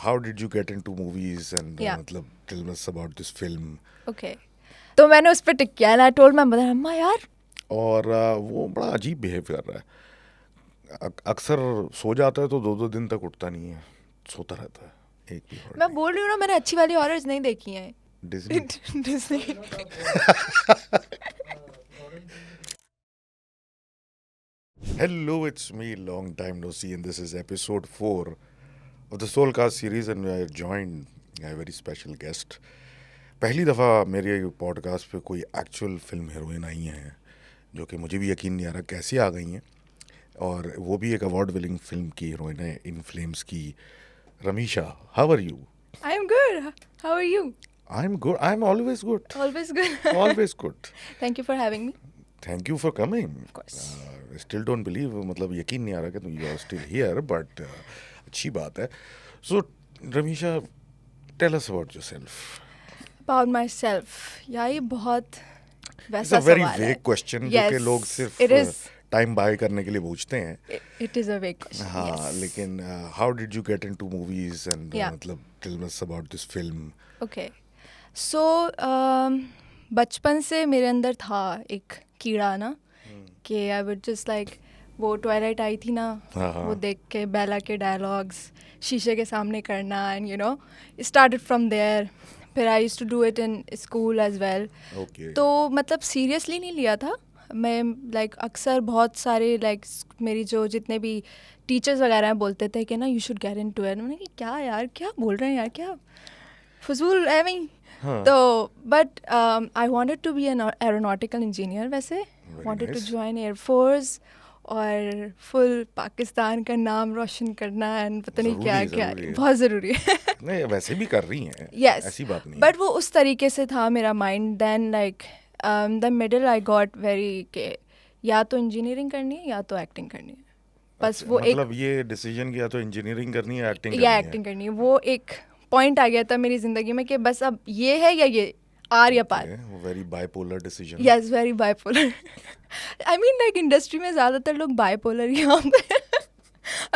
how did you get into movies and Yeah. मतलब tell us about this film. Okay. तो मैंने उस पर टिक किया and I told my mother, अम्मा यार और वो बड़ा अजीब बिहेव कर रहा है. अक्सर सो जाता है तो 2-2 दिन तक उठता नहीं है, सोता रहता है एक भी मैं बोल रही हूँ ना मैंने अच्छी वाली हॉरर्स नहीं देखी हैं. Disney. Disney. Hello, it's me, long time no see, and this is episode 4 of the Soulcast series, and I joined a very special guest. पहली दफ़ा मेरे पॉडकास्ट पे कोई एक्चुअल फिल्म हीरोइन आई हैं, जो कि मुझे भी यकीन नहीं आ रहा कैसे आ गई हैं, और वो भी एक अवार्ड विनिंग फिल्म की हीरोइन है, इन फ्लेम्स की Rameesha. How are you? I'm good. How are you? I am good. I am always good. Always good. Always good. Thank you for having me. Thank you for coming. Of course. Still don't believe, मतलब यकीन नहीं आ रहा कि तुम you are still here, but अच्छी बात है. So Rameesha, tell us about yourself. About myself. यार ये बहुत इट्स वैसा अ वेरी सवाल है. वेग क्वेश्चन, जो Yes, कि लोग सिर्फ it is. टाइम बाय करने के लिए पूछते हैं. It is a vague question. हाँ, Yes. लेकिन how did you get into movies and Yeah. मतलब tell us about this film. Okay. So बचपन से मेरे अंदर था एक कीड़ा ना कि आई वुड जस्ट लाइक वो ट्वाइलाइट आई थी ना, हाँ, हाँ. वो देख के बेला के डायलॉग्स शीशे के सामने करना and you know started from there. फिर I used to do it in school as well. Okay. तो मतलब सीरियसली नहीं लिया था मैं. लाइक अक्सर बहुत सारे लाइक मेरी जो जितने भी टीचर्स वगैरह हैं बोलते थे कि ना you should get into it. मैंने कि क्या यार क्या बोल रहे हैं यार, क्या फजूल है मैं. हाँ. तो but I wanted to be an aeronautical engineer. वैसे wanted to nice. Join air force और फुल पाकिस्तान का नाम रोशन करना एंड पता नहीं क्या ज़रूरी क्या है. बहुत ज़रूरी है. नहीं, वैसे भी कर रही हैं. Yes. ऐसी बात नहीं. बट वो उस तरीके से था मेरा mind. Then like the middle I got very के या तो इंजीनियरिंग करनी है या तो एक्टिंग करनी है. बस वो एक मतलब ये डिसीजन किया तो इंजीनियरिंग करनी है, एक्टिंग या करनी एक्टिंग करनी है. वो एक पॉइंट आ गया था मेरी ज़िंदगी में कि बस अब ये है या ये, आर या पार. है. Very bipolar decision. Yes, very bipolar. I mean like industry में ज़्यादातर लोग बाइपोलर ही होते हैं.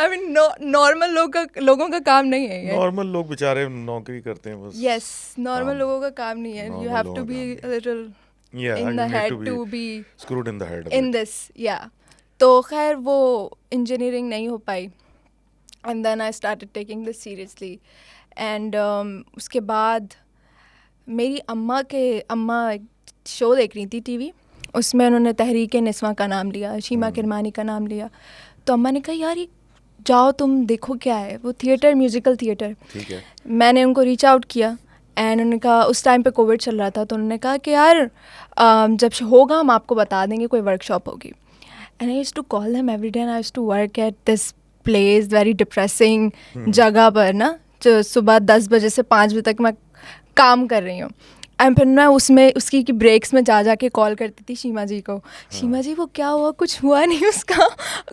आई मीन नॉर्मल लोगों का काम नहीं है ये. नॉर्मल लोग बेचारे नौकरी करते हैं बस. यस, नॉर्मल काम. लोगों का काम नहीं है. यू Normal हैव लोगों टू का बी काम little Yeah, in you the need head to to be screwed in the head a in bit. this. Yeah. तो खैर वो इंजीनियरिंग नहीं हो पाई and then I started taking this seriously. And उसके बाद मेरी अम्मा एक शो देख रही थी टीवी. उसमें उन्होंने तहरीक निस्वां का नाम लिया, शीमा किरमानी का नाम लिया. तो अम्मा ने कहा यार ये जाओ तुम देखो क्या है वो थिएटर, म्यूजिकल थिएटर. ठीक है. मैंने उनको रीच आउट किया एंड उन्होंने कहा उस टाइम पे कोविड चल रहा था, तो उन्होंने कहा कि यार जब होगा हम आपको बता देंगे, कोई वर्कशॉप होगी. And I used to call them every day and I used to work at this place, very depressing जगह पर ना, जो सुबह 10 बजे से 5 बजे तक मैं काम कर रही हूँ. एंड फिर मैं उसमें उसकी की ब्रेक्स में जा के कॉल करती थी शीमा जी को. शीमा जी वो क्या हुआ, कुछ हुआ नहीं उसका,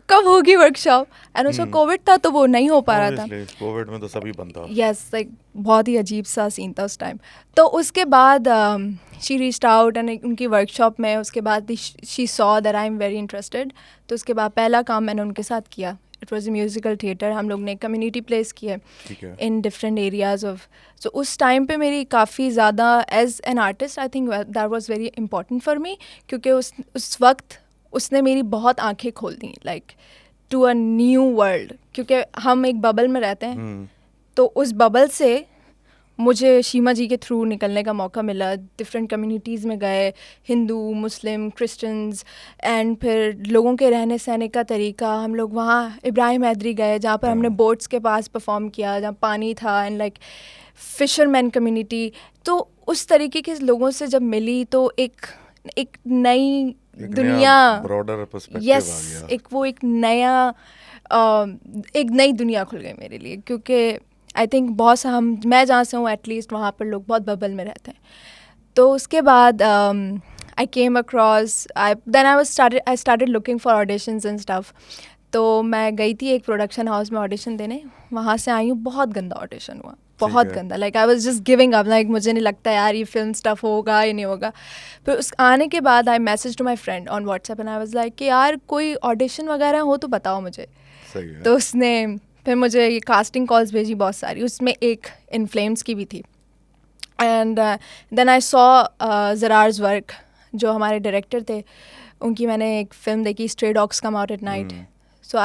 कब होगी वर्कशॉप. एंड उसका कोविड था तो वो नहीं हो पा रहा था. कोविड में तो सभी बंद था. यस, लाइक बहुत ही अजीब सा सीन था उस टाइम. तो उसके बाद शी रीच्ड आउट एंड उनकी वर्कशॉप में उसके बाद she saw that I am very interested. तो उसके बाद पहला काम मैंने उनके साथ किया. It was a musical theatre. हम लोग ने कम्युनिटी प्लेस किया ठीक है. In different areas of. So उस टाइम पे मेरी काफ़ी ज़्यादा as an artist I think that was very important for me, क्योंकि उस वक्त उसने मेरी बहुत आंखें खोल दी like to a new world. क्योंकि हम एक बबल में रहते हैं, तो उस बबल से मुझे शीमा जी के थ्रू निकलने का मौका मिला. डिफरेंट कम्युनिटीज़ में गए, हिंदू, मुस्लिम, क्रिश्चियंस, एंड फिर लोगों के रहने सहने का तरीका. हम लोग वहाँ इब्राहिम हैदरी गए जहाँ पर हमने बोट्स के पास परफॉर्म किया जहाँ पानी था, एंड लाइक फिशरमैन कम्युनिटी. तो उस तरीके के लोगों से जब मिली तो एक नई दुनिया, ब्रॉडर पर्सपेक्टिव आ यस, गया. एक नई दुनिया खुल गई मेरे लिए. क्योंकि आई थिंक बहुत सा मैं जहाँ से हूँ एटलीस्ट वहाँ पर लोग बहुत बबल में रहते हैं. तो उसके बाद I came across I started looking for auditions and stuff. तो मैं गई थी एक प्रोडक्शन हाउस में ऑडिशन देने. वहाँ से आई हूँ, बहुत गंदा ऑडिशन हुआ, बहुत गंदा. Like I was just giving up. Like मुझे नहीं लगता यार ये फिल्म स्टफ होगा या नहीं होगा. फिर उस आने के बाद I message to my friend on WhatsApp and I was like कि यार कोई ऑडिशन वगैरह हो तो बताओ मुझे. सही है. तो उसने फिर मुझे ये कास्टिंग कॉल्स भेजी बहुत सारी, उसमें एक इन फ्लेम्स की भी थी. And then I saw Zarar's work, जो हमारे डायरेक्टर थे, उनकी मैंने एक फ़िल्म देखी, stray dogs come out at night. So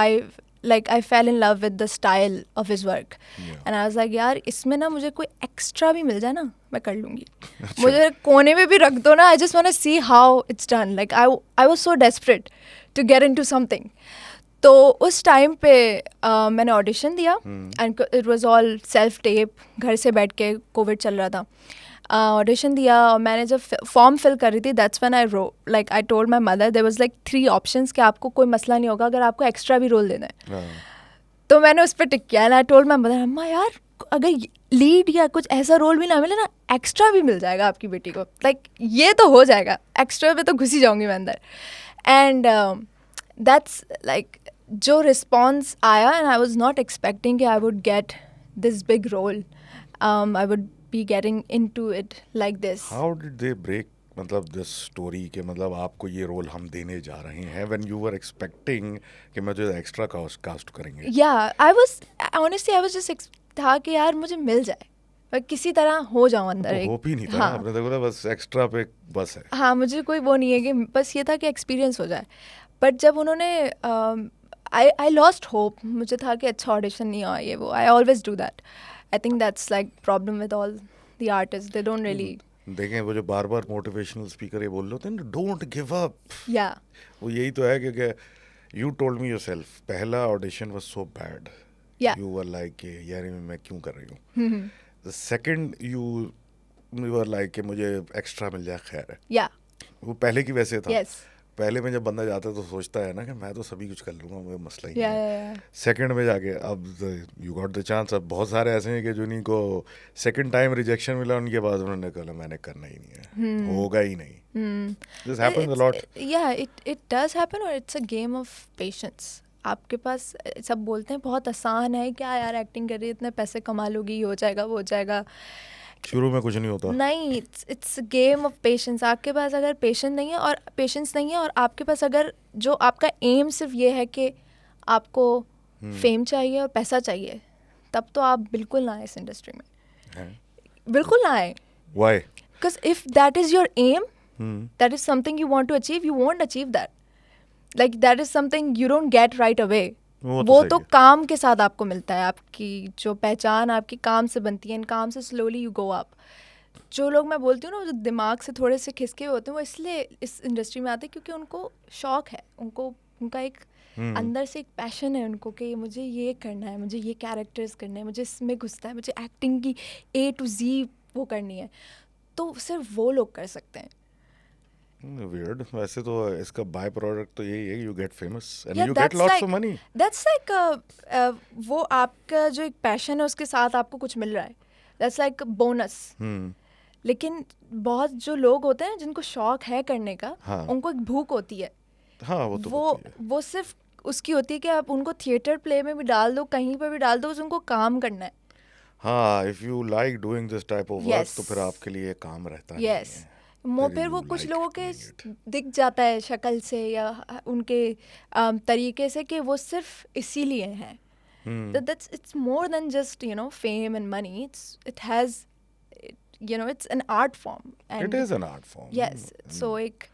I fell in love with the style of his work. Yeah. And I was like, यार इसमें ना मुझे कोई एक्स्ट्रा भी मिल जाए ना, मैं कर लूँगी. मुझे कोने में भी रख दो ना, I just want to see how it's done. Like I was so desperate to get into something. तो उस टाइम पे मैंने ऑडिशन दिया and it was all self tape, घर से बैठ के, कोविड चल रहा था. ऑडिशन दिया और मैंने जब फॉर्म फिल कर रही थी, that's when I like I told my mother there was like 3 options कि आपको कोई मसला नहीं होगा अगर आपको एक्स्ट्रा भी रोल देना है. तो मैंने उस पर टिक किया and I told my mother, अम्मा यार अगर लीड या कुछ ऐसा रोल भी ना मिले ना, एक्स्ट्रा भी मिल जाएगा आपकी बेटी को, लाइक ये तो हो जाएगा, एक्स्ट्रा पे तो घुसी जाऊँगी मैं अंदर. एंड दैट्स लाइक जो रिस्पॉन्स आया, and I was not expecting कि I would get this big role, I would be getting into it like this. How did they break मतलब दिस स्टोरी के, मतलब आपको ये रोल हम देने जा रहे हैं, व्हेन यू वर एक्सपेक्टिंग कि मुझे एक्स्ट्रा कास्ट करेंगे? या I was honestly I was just था कि यार मुझे मिल जाए, और किसी तरह हो जाऊँ अंदर. तो होप ही नहीं था. हाँ. आपने तो बोला बस एक्स्ट्रा पे बस है. हाँ, मुझे कोई वो नहीं है कि बस ये था कि एक्सपीरियंस हो जाए. बट जब उन्होंने आई लॉस्ट होप, मुझे था कि अच्छा ऑडिशन नहीं हुआ ये वो. I always do that. I think that's like problem with all the artist, they don't really. देखें वो जो बार बार मोटिवेशनल स्पीकर ये बोल रहे होते हैं ना, डोंट गिव अप. या वो यही तो है कि यू टोल्ड मी योरसेल्फ, पहला ऑडिशन वाज सो बैड, या यू वर लाइक यार मैं क्यों कर रही हूँ. The second you were like कि मुझे एक्स्ट्रा मिल जाए खैर है. या वो पहले की वैसे था. यस. पहले में जब बंदा जाता है तो सोचता है ना कि मैं तो सभी कुछ कर लूँगा, मुझे मसला ही या नहीं है. सेकंड में जाके अब यू गॉट द चांस. अब बहुत सारे ऐसे हैं कि जिन्हीं को सेकंड टाइम रिजेक्शन मिला, उनके बाद उन्होंने कहा मैंने करना ही नहीं है, होगा ही नहीं. This happens a lot. या इट डज हैपन, और it's a game of patience. आपके पास सब बोलते हैं बहुत आसान है, क्या यार एक्टिंग कर रही है, इतने पैसे कमा लोगी, हो जाएगा वो हो जाएगा. शुरू में कुछ नहीं होता. नहीं, इट्स गेम ऑफ पेशेंस. आपके पास अगर पेशेंस नहीं है और आपके पास अगर जो आपका एम सिर्फ ये है कि आपको फेम चाहिए और पैसा चाहिए, तब तो आप बिल्कुल ना आए इस इंडस्ट्री में. बिल्कुल ना आए. Why? Because if that is your aim, that is something you want to achieve, you won't achieve that. Like that is something you don't get right away. वो तो काम के साथ आपको मिलता है. आपकी जो पहचान आपकी काम से बनती है, इन काम से स्लोली यू गो अप. जो लोग मैं बोलती हूँ ना, जो दिमाग से थोड़े से खिसके हुए होते हैं, वो इसलिए इस इंडस्ट्री में आते हैं क्योंकि उनको शौक है, उनका एक अंदर से एक पैशन है उनको कि मुझे ये करना है, मुझे ये कैरेक्टर्स करने हैं, मुझे इसमें घुसता है, मुझे एक्टिंग की A to Z वो करनी है. तो सिर्फ वो लोग कर सकते हैं. Weird. वैसे तो इसका बाय प्रोडक्ट तो यही है, you get famous and Yeah, you get that's lots like- of money. That's like वो आपका जो एक पैशन है उसके साथ आपको कुछ मिल रहा है. That's like bonus. लेकिन बहुत जो लोग होते हैं जिनको शौक है करने का, हाँ. उनको एक भूख होती है. हाँ वो तो होती है. वो सिर्फ उसकी होती है कि आप उनको थिएटर प्ले में भी डाल दो, कहीं पर भी डाल दो, बस उनको काम करना है. हाँ, if you like doing this type of work, Yes. तो फिर आपके लिए काम रहता Yes. नहीं है. फिर वो you कुछ like लोगों के doing दिख जाता है शक्ल से या उनके तरीके से कि वो सिर्फ इसीलिए हैं. It's more than just fame and money. It has it's an art form. And It is an art form. Yes. So एक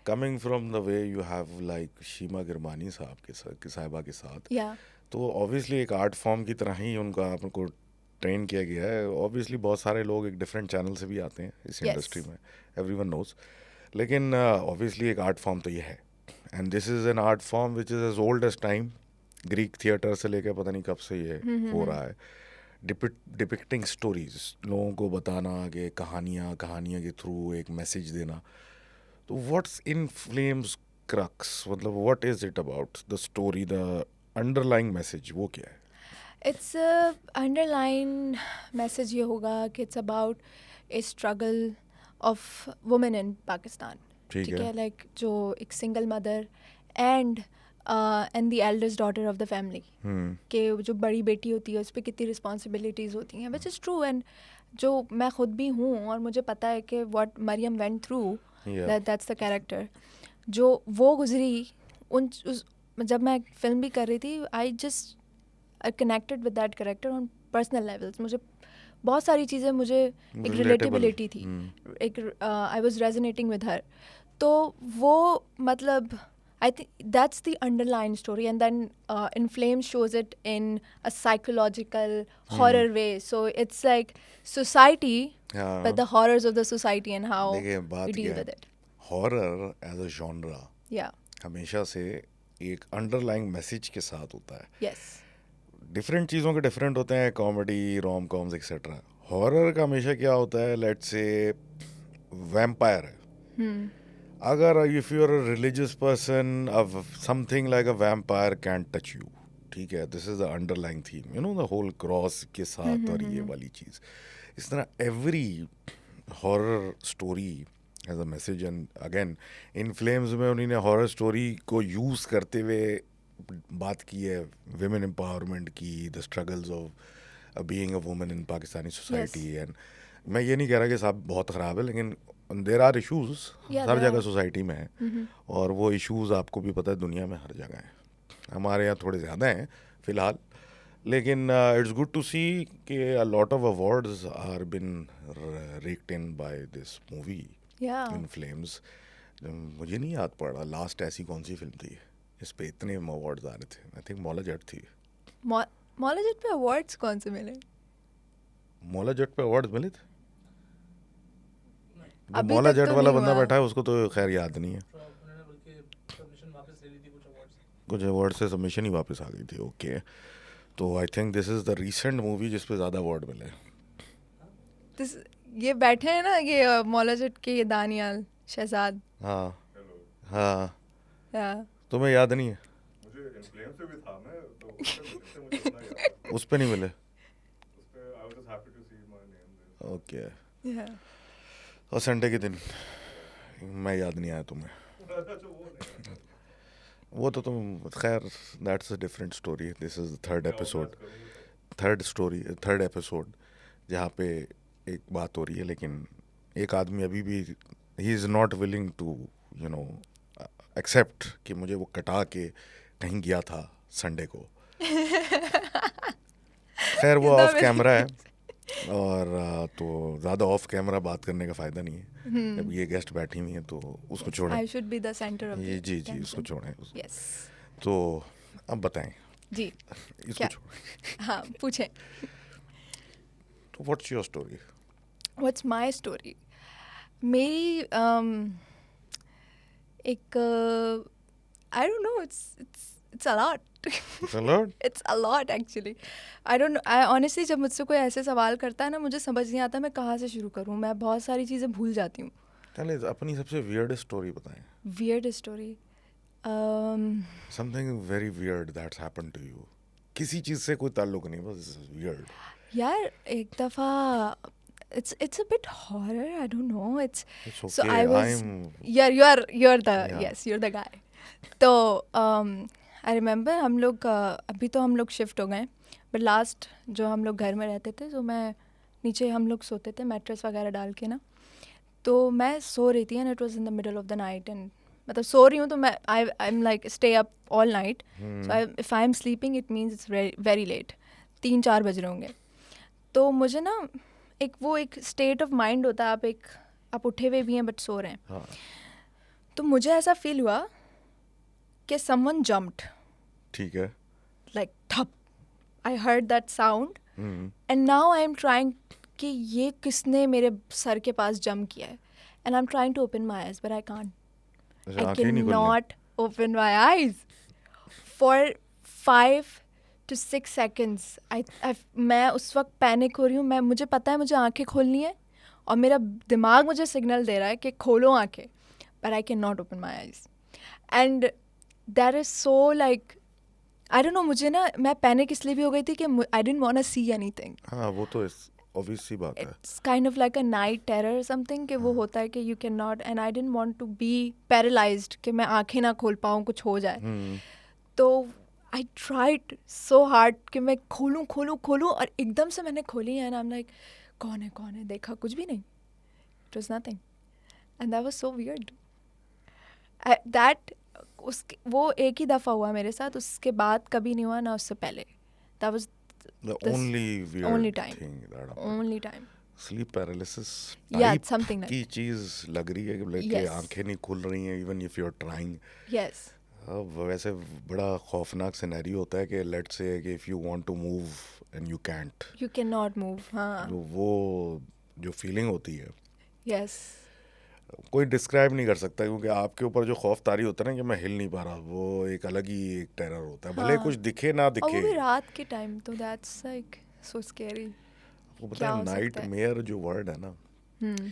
Coming from the way you have like शीमा गिरमानी साहब के साहिबा के साथ, yeah. तो ऑब्वियसली एक आर्ट फॉर्म की तरह ही उनका आपको ट्रेन किया गया है. ऑब्वियसली बहुत सारे लोग एक डिफरेंट चैनल से भी आते हैं इस इंडस्ट्री में, एवरीवन नोज. लेकिन ऑब्वियसली एक आर्ट फॉर्म तो ये है, and this is an art form which is as old as time. Greek theatre से लेकर पता नहीं कब से ये हो रहा है. डिपिक्टिंग स्टोरीज, लोगों को बताना कि कहानियाँ के थ्रू एक मैसेज देना. तो व्हाट्स इन फ्लेम्स क्रक्स, मतलब what is it about the story, the underlying message, वो क्या है? इट्स अंडरलाइन मैसेज ये होगा कि it's about A struggle of women in Pakistan. ठीक है. लाइक जो एक single mother and the eldest daughter of the family, कि जो बड़ी बेटी होती है उस पर कितनी रिस्पॉन्सिबिलिटीज़ होती हैं, विच इज़ ट्रू. एंड जो मैं खुद भी हूँ और मुझे पता है कि what Maryam went through, that's the character. जो वो गुजरी जब मैं फिल्म भी कर रही थी, connected with that character on personal levels. मुझे बहुत सारी चीज़ें मुझे एक Relatable. रिलेटेबिलिटी थी, एक I was resonating with her. तो वो मतलब I think that's the underlying story, and then In Flames shows it in a psychological horror way. So it's like society, हाँ. but the horrors of the society and how देखिए we बात deal क्या with है, it. Horror as a genre Yeah. हमेशा से एक underlying message के साथ होता है. Yes. डिफरेंट चीज़ों के डिफरेंट होते हैं, comedy, rom coms etcetera. Horror का हमेशा क्या होता है, लेट्स से वैम्पायर है. अगर if you are a religious person, अब something like a vampire can touch you. ठीक है, this is the underlying theme, you know, the whole cross के साथ और ये वाली चीज़. इस तरह every horror story as a message. And again in Flames में उन्होंने हॉरर स्टोरी को यूज़ करते हुए बात की है विमेन एम्पावरमेंट की, the struggles of being a woman in Pakistani society. And मैं ये नहीं कह रहा कि साहब बहुत ख़राब है, लेकिन देर आर इशूज़ Yeah, हर there जगह are. सोसाइटी में है. और वो इश्यूज़ आपको भी पता है दुनिया में हर जगह हैं. हमारे यहाँ थोड़े ज़्यादा हैं फ़िलहाल, लेकिन इट्स गुड टू सी कि a lot of awards are being raked in by this movie Yeah. In Flames. मुझे नहीं याद पड़ रहा लास्ट ऐसी कौन सी फिल्म थी इस पे इतने अवार्ड्स आ रहे थे. आई थिंक मौला जट थी. मौला जट पे अवार्ड्स कौन से मिले? मौला जट पे अवार्ड्स मिले थे. जो अभी मौला तक जट तो वाला नहीं बंदा हुआ. बैठा है उसको तो खैर याद नहीं है. उन्होंने बल्कि सबमिशन वापस ले ली थी कुछ अवार्ड्स. कुछ अवार्ड से सबमिशन ही वापस आ गई थी. ओके, तो I think this is the recent movie जिस पे ज़्यादा अवार्ड मिले. ये बैठे हैं ना, ये मौला जट के, ये दानियाल शहजाद. हाँ हाँ, Yeah. तुम्हें याद नहीं है? मुझे इन्फ्लेम से भी था मैं तो उससे मुझे उतना याद था. उस पे नहीं मिले. उस पे I was just happy to see my name. Okay. Yeah. और संडे के दिन मैं याद नहीं आया तुम्हें. अच्छा वो नहीं. वो तो तुम खैर, that's a different story. This is the third episode, third episode जहाँ पे एक बात हो रही है, लेकिन एक आदमी अभी भी he is not willing to you know accept कि मुझे वो कटा के कहीं गया था संडे को. खैर वो कितना ऑफ कैमरा है और तो ज़्यादा ऑफ कैमरा बात करने का फ़ायदा नहीं है. जब ये गेस्ट बैठी हुई है तो उसको छोड़ें. I should be the center of ये the जी attention. उसको छोड़ें. Yes. तो अब बताएं जी. इसको क्या? छोड़ें. हाँ, पूछें. तो what's your story? What's my story? मेरी एक I don't know, it's a lot. Lord, It's a lot actually. I don't know. I honestly जब मुझसे कोई ऐसे सवाल करता है ना, मुझे समझ नहीं आता मैं कहाँ से शुरू करूँ. मैं बहुत सारी चीज़ें भूल जाती हूँ. चले अपनी सबसे वियर्ड स्टोरी बताएं. Weird story. Something very weird that's happened to you. किसी चीज़ से कोई ताल्लुक नहीं, बस वियर्ड. यार एक दफ़ा it's a bit horror. I don't know. It's It's so okay. I was I'm you're the Yeah. yes, you're the guy. तो आई रिमेंबर हम लोग अभी तो हम लोग शिफ्ट हो गए, बट लास्ट जो हम लोग घर में रहते थे, तो मैं नीचे हम लोग सोते थे मैट्रेस वगैरह डाल के ना. तो मैं सो रही थी and it was in the middle of the night. And मतलब सो रही हूँ तो मैं I am like stay up all night. So if I am sleeping it means it's very late. 3-4 बज रहे होंगे. तो मुझे ना एक स्टेट ऑफ माइंड होता है, आप उठे हुए भी हैं बट सो रहे हैं. हाँ. तो मुझे ऐसा फील हुआ कि समवन जम्प्ड, ठीक है. like thap. I heard that sound hmm. and now I am trying कि ये किसने मेरे सर के पास जंप किया है, and I'm trying to open my eyes but I can't. अच्छा, I आंखें नहीं खुल रही. cannot open my eyes for 5 to 6 seconds. मैं उस वक्त पैनिक हो रही हूँ. मुझे पता है मुझे आंखें खोलनी है और मेरा दिमाग मुझे सिग्नल दे रहा है कि खोलो आंखें, but I cannot open my eyes. And that is so like I don't know, मुझे ना मैं पैनिक इसलिए भी हो गई थी कि I didn't want to see anything. हाँ, वो तो ऑब्वियस सी बात है. It's kind of like a night terror or something कि वो होता है कि you cannot, and I didn't want to be paralyzed कि मैं आंखें ना खोल पाऊँ, कुछ हो जाए. हम्म. तो I tried so hard कि मैं खोलूँ और एकदम से मैंने खोली and I'm like कौन है देखा कुछ भी नहीं. It was nothing. And that was so weird. वो एक ही दफ़ा हुआ मेरे साथ, उसके बाद कभी नहीं हुआ, ना उससे पहले. That was The this only weird only time. thing that happened. only time. Sleep paralysis Yeah, type something like की चीज लग रही है कि like कि Yes. आंखें नहीं खुल रही हैं even if you're trying. yes. अब वैसे बड़ा खौफनाक सिनेरियो होता है कि लेट्स से कि if you want to move and you can't. You cannot move. हाँ. तो वो जो फीलिंग होती है Yes. कोई डिस्क्राइब नहीं कर सकता क्योंकि आपके ऊपर जो खौफ तारी होता है ना कि मैं हिल नहीं पा रहा वो एक अलग ही एक टेरर होता है भले हाँ. कुछ दिखे ना और दिखे वो भी रात के टाइम तो that's like so scary. वो पता क्या है हो नाइट सकता है? मेयर जो वर्ड है ना हम्म.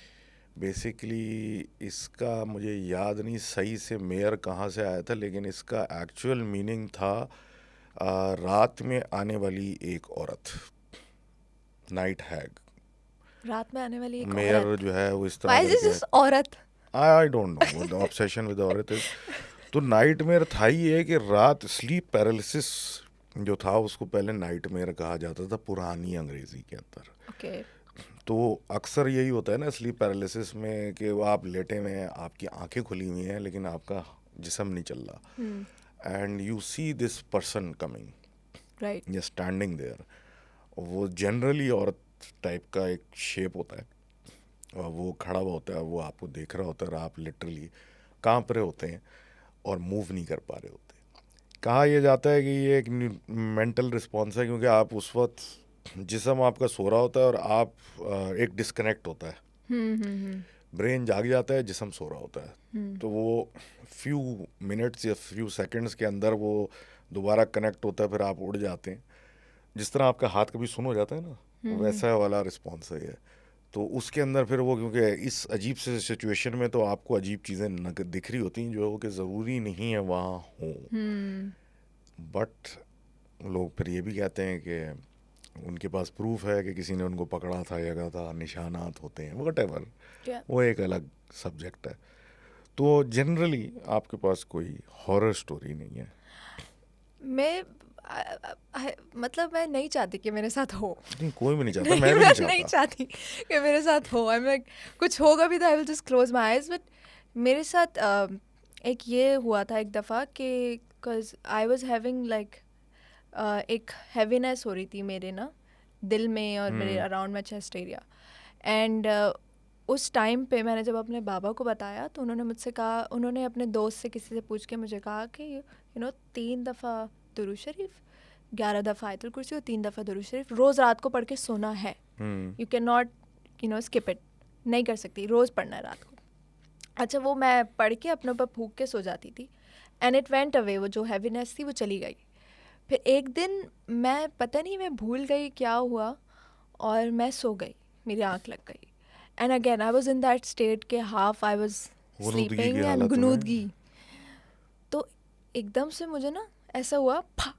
बेसिकली इसका मुझे याद नहीं सही से मेयर कहाँ से आया था लेकिन इसका एक्चुअल मीनिंग था रात में आने वाली एक औरत नाइट हैग रात में आने वाली एक मेयर औरत. जो है वो इस Why तरह is this करके just औरत? I don't know the obsession with औरत तो नाइट मेयर था ही है कि रात स्लीप पैरालिसिस जो था उसको पहले नाइट मेयर कहा जाता था पुरानी अंग्रेजी के अंदर Okay. तो अक्सर यही होता है ना स्लीप पैरालिसिस में कि वो आप लेटे हुए हैं आपकी आंखें खुली हुई हैं लेकिन आपका जिस्म नहीं चल रहा and you see this person coming Right. या स्टैंडिंग देयर वो जनरली औरत टाइप का एक शेप होता है और वो खड़ा हुआ होता है वो आपको देख रहा होता है और आप लिटरली कांप रहे होते हैं और मूव नहीं कर पा रहे होते कहा यह जाता है कि ये एक मेंटल रिस्पॉन्स है क्योंकि आप उस वक्त जिस्म आपका सो रहा होता है और आप एक डिस्कनेक्ट होता है ब्रेन जाग जाता है जिस्म सो रहा होता है तो वो फ्यू मिनट्स या फ्यू सेकंड्स के अंदर वो दोबारा कनेक्ट होता है फिर आप उड़ जाते हैं जिस तरह आपका हाथ कभी सुन हो जाता है ना वैसा वाला रिस्पॉन्स है ये तो उसके अंदर फिर वो क्योंकि इस अजीब से सिचुएशन में तो आपको अजीब चीज़ें दिख रही होती हैं जो कि ज़रूरी नहीं है वहाँ हों बट लोग फिर ये भी कहते हैं कि उनके पास प्रूफ है कि किसी ने उनको पकड़ा था या था निशानात होते हैं वट Yeah. वो एक अलग सब्जेक्ट है तो जनरली आपके पास कोई हॉरर स्टोरी नहीं है मैं मतलब मैं नहीं चाहती कि मेरे साथ हो. नहीं कोई भी नहीं चाहता मैं भी नहीं नहीं चाहता चाहती कि मेरे साथ हो. आई एम लाइक कुछ होगा भी तो I will just close my eyes. But मेरे साथ एक ये हुआ था एक दफ़ा कि because I was having like एक हैवीनेस हो रही थी मेरे ना दिल में और मेरे around my chest area. And उस टाइम पे मैंने जब अपने बाबा को बताया तो उन्होंने मुझसे कहा उन्होंने अपने दोस्त से किसी से पूछ के मुझे कहा कि 3 दफ़ा दुरूद शरीफ 11 दफ़ा आयतुल कुर्सी और 3 दफ़ा दुरूद शरीफ रोज़ रात को पढ़ के सोना है. You can not skip it. नहीं कर सकती रोज़ पढ़ना है रात को. अच्छा वो मैं पढ़ के अपने ऊपर फूंक के सो जाती थी एंड इट वेंट अवे. वो जो हैवीनेस थी वो चली गई. फिर एक दिन मैं पता नहीं मैं भूल गई क्या हुआ और मैं सो गई. मेरी आँख लग गई and again I was in that state के हाफ आई वॉज गुनूदगी की स्लीपिंग एंड हालत में। गुनूदगी. तो एकदम से मुझे ना ऐसा हुआ फा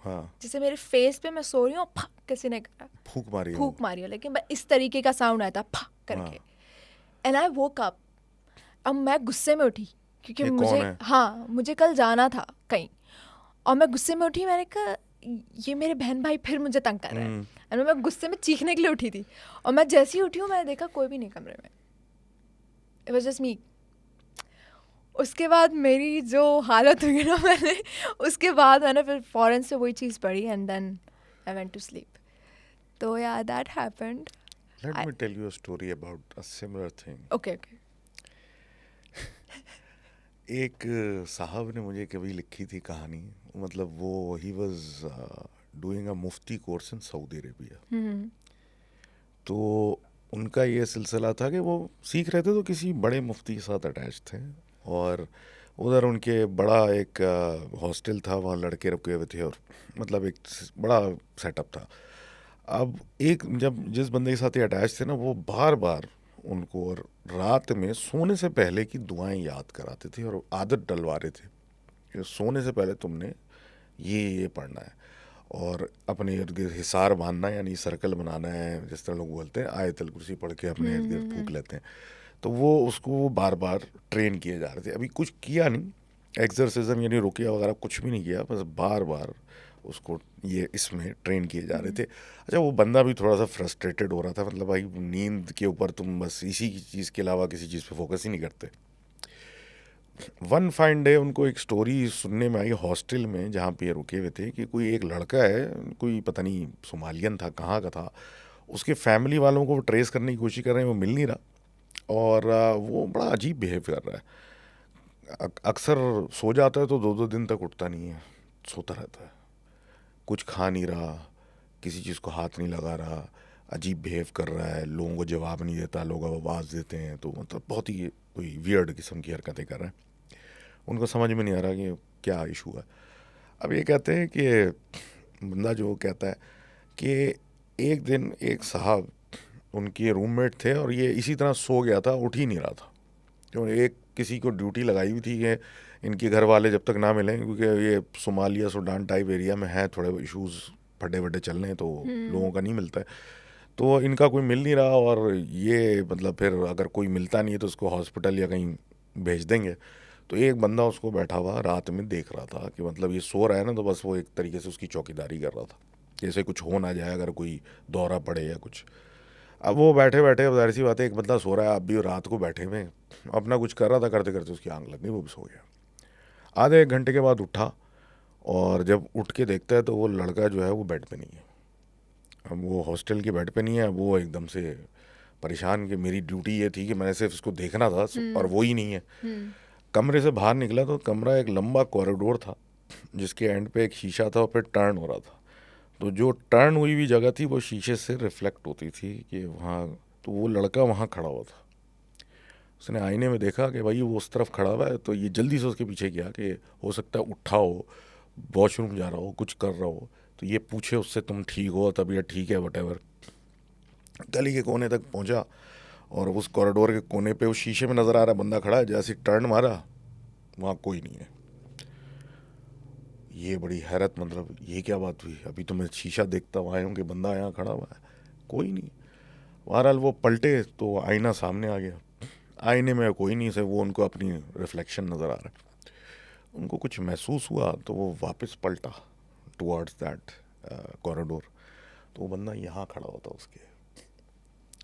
हाँ जैसे मेरे फेस पे मैं सो रही हूँ फा किसी ने करा फूक मारी हो लेकिन इस तरीके का साउंड आया था फा करके. And I woke up. अब मैं गुस्से में उठी क्योंकि ये कौन मुझे है? हाँ मुझे कल जाना था कहीं और मैं गुस्से में उठी. मैंने कहा ये मेरे बहन भाई फिर मुझे तंग कर रहे हैं. एंड मैं गुस्से में चीखने के लिए उठी थी और मैं जैसे ही उठी हूँ मैंने देखा कोई भी नहीं कमरे में. इट वाज जस्ट मी. उसके बाद मेरी जो हालत हुई ना मैंने उसके बाद मैंने फिर फ़ौरन से वही चीज़ पढ़ी and then I went to sleep. तो या that happened. Let me tell you a story about a similar thing. Okay okay. एक साहब ने मुझे कभी लिखी थी कहानी मतलब वो he was doing a Mufti course in Saudi Arabia. तो उनका ये सिलसिला था कि वो सीख रहे थे तो किसी बड़े मुफ्ती के साथ अटैच थे और उधर उनके बड़ा एक हॉस्टल था वहाँ लड़के रुके हुए थे और मतलब एक बड़ा सेटअप था. अब एक जब जिस बंदे के साथ ये अटैच थे ना वो बार बार उनको और रात में सोने से पहले की दुआएं याद कराते थे और आदत डलवा रहे थे कि सोने से पहले तुमने ये पढ़ना है और अपने इर्द गिर्द हिसार बांधना है यानी सर्कल बनाना है जिस तरह लोग बोलते हैं आयतल कुर्सी पढ़ के अपने इर्द गिर्द फूंक लेते हैं. तो वो उसको बार बार ट्रेन किए जा रहे थे. अभी कुछ किया नहीं एक्सरसाइजम यानी रुकिया वगैरह कुछ भी नहीं किया बस बार बार उसको ये इसमें ट्रेन किए जा रहे थे. अच्छा वो बंदा भी थोड़ा सा फ्रस्ट्रेटेड हो रहा था मतलब भाई नींद के ऊपर तुम बस इसी चीज़ के अलावा किसी चीज़ पे फोकस ही नहीं करते. वन फाइन डे उनको एक स्टोरी सुनने में आई हॉस्टल में जहाँ पे ये रुके हुए थे कि कोई एक लड़का है, कोई पता नहीं सोमालियन था, कहाँ का था, उसके फैमिली वालों को वो ट्रेस करने की कोशिश कर रहे हैं, वो मिल नहीं रहा और वो बड़ा अजीब बिहेव कर रहा है। अक्सर सो जाता है तो 2-2 दिन तक उठता नहीं है, सोता रहता है, कुछ खा नहीं रहा, किसी चीज़ को हाथ नहीं लगा रहा, अजीब बिहेव कर रहा है, लोगों को जवाब नहीं देता, लोग आवाज़ देते हैं, तो मतलब बहुत ही कोई वियर्ड किस्म की हरकतें कर रहे हैं। उनको समझ में नहीं आ रहा कि क्या इशू है। अब ये कहते हैं कि बंदा जो कहता है कि एक दिन एक साहब उनके रूममेट थे और ये इसी तरह सो गया था, उठ ही नहीं रहा था। तो एक किसी को ड्यूटी लगाई हुई थी कि इनके घर वाले जब तक ना मिलें, क्योंकि ये सोमालिया सूडान टाइप एरिया में है, थोड़े इश्यूज़ फटे फटे चल रहे हैं तो लोगों का नहीं मिलता है, तो इनका कोई मिल नहीं रहा और ये मतलब फिर अगर कोई मिलता नहीं है तो उसको हॉस्पिटल या कहीं भेज देंगे। तो एक बंदा उसको बैठा हुआ रात में देख रहा था कि मतलब ये सो रहा है ना, तो बस वो एक तरीके से उसकी चौकीदारी कर रहा था, जैसे कुछ हो ना जाए अगर कोई दौरा पड़े या कुछ। अब वो बैठे बैठे, अब जाहिर सी बात है एक बंदा सो रहा है, आप भी रात को बैठे हुए अपना कुछ कर रहा था, करते करते उसकी आंख लग गई, वो भी सो गया। आधे एक घंटे के बाद उठा और जब उठ के देखता है तो वो लड़का जो है वो बेड पे नहीं है। अब वो हॉस्टल के बेड पे नहीं है। अब वो एकदम से परेशान कि मेरी ड्यूटी ये थी कि मैंने सिर्फ इसको देखना था और वो ही नहीं है। कमरे से बाहर निकला तो कमरा एक लंबा कॉरिडोर था जिसके एंड पे एक शीशा था और फिर टर्न हो रहा था। तो जो टर्न हुई हुई जगह थी वो शीशे से रिफ्लेक्ट होती थी कि वहाँ, तो वो लड़का वहाँ खड़ा हुआ था। उसने आईने में देखा कि भाई वो उस तरफ खड़ा हुआ है, तो ये जल्दी से उसके पीछे गया कि हो सकता है उठा हो, वॉशरूम जा रहा हो, कुछ कर रहा हो, तो ये पूछे उससे तुम ठीक हो, तबीयत ठीक है, वटेवर। गली के कोने तक पहुंचा और उस कॉरिडोर के कोने पे उस शीशे में नज़र आ रहा बंदा खड़ा है, जैसे टर्न मारा वहाँ कोई नहीं है। ये बड़ी हैरत, मतलब ये क्या बात हुई, अभी तो मैं शीशा देखता हुआ आया हूँ कि बंदा यहाँ खड़ा हुआ है, कोई नहीं। बहरहाल वो पलटे तो आईना सामने आ गया, आईने में कोई नहीं से वो उनको अपनी रिफ्लेक्शन नज़र आ रहा है। उनको कुछ महसूस हुआ तो वो वापस पलटा टुवर्ड्स दैट कॉरिडोर, तो वो बंदा यहाँ खड़ा होता उसके,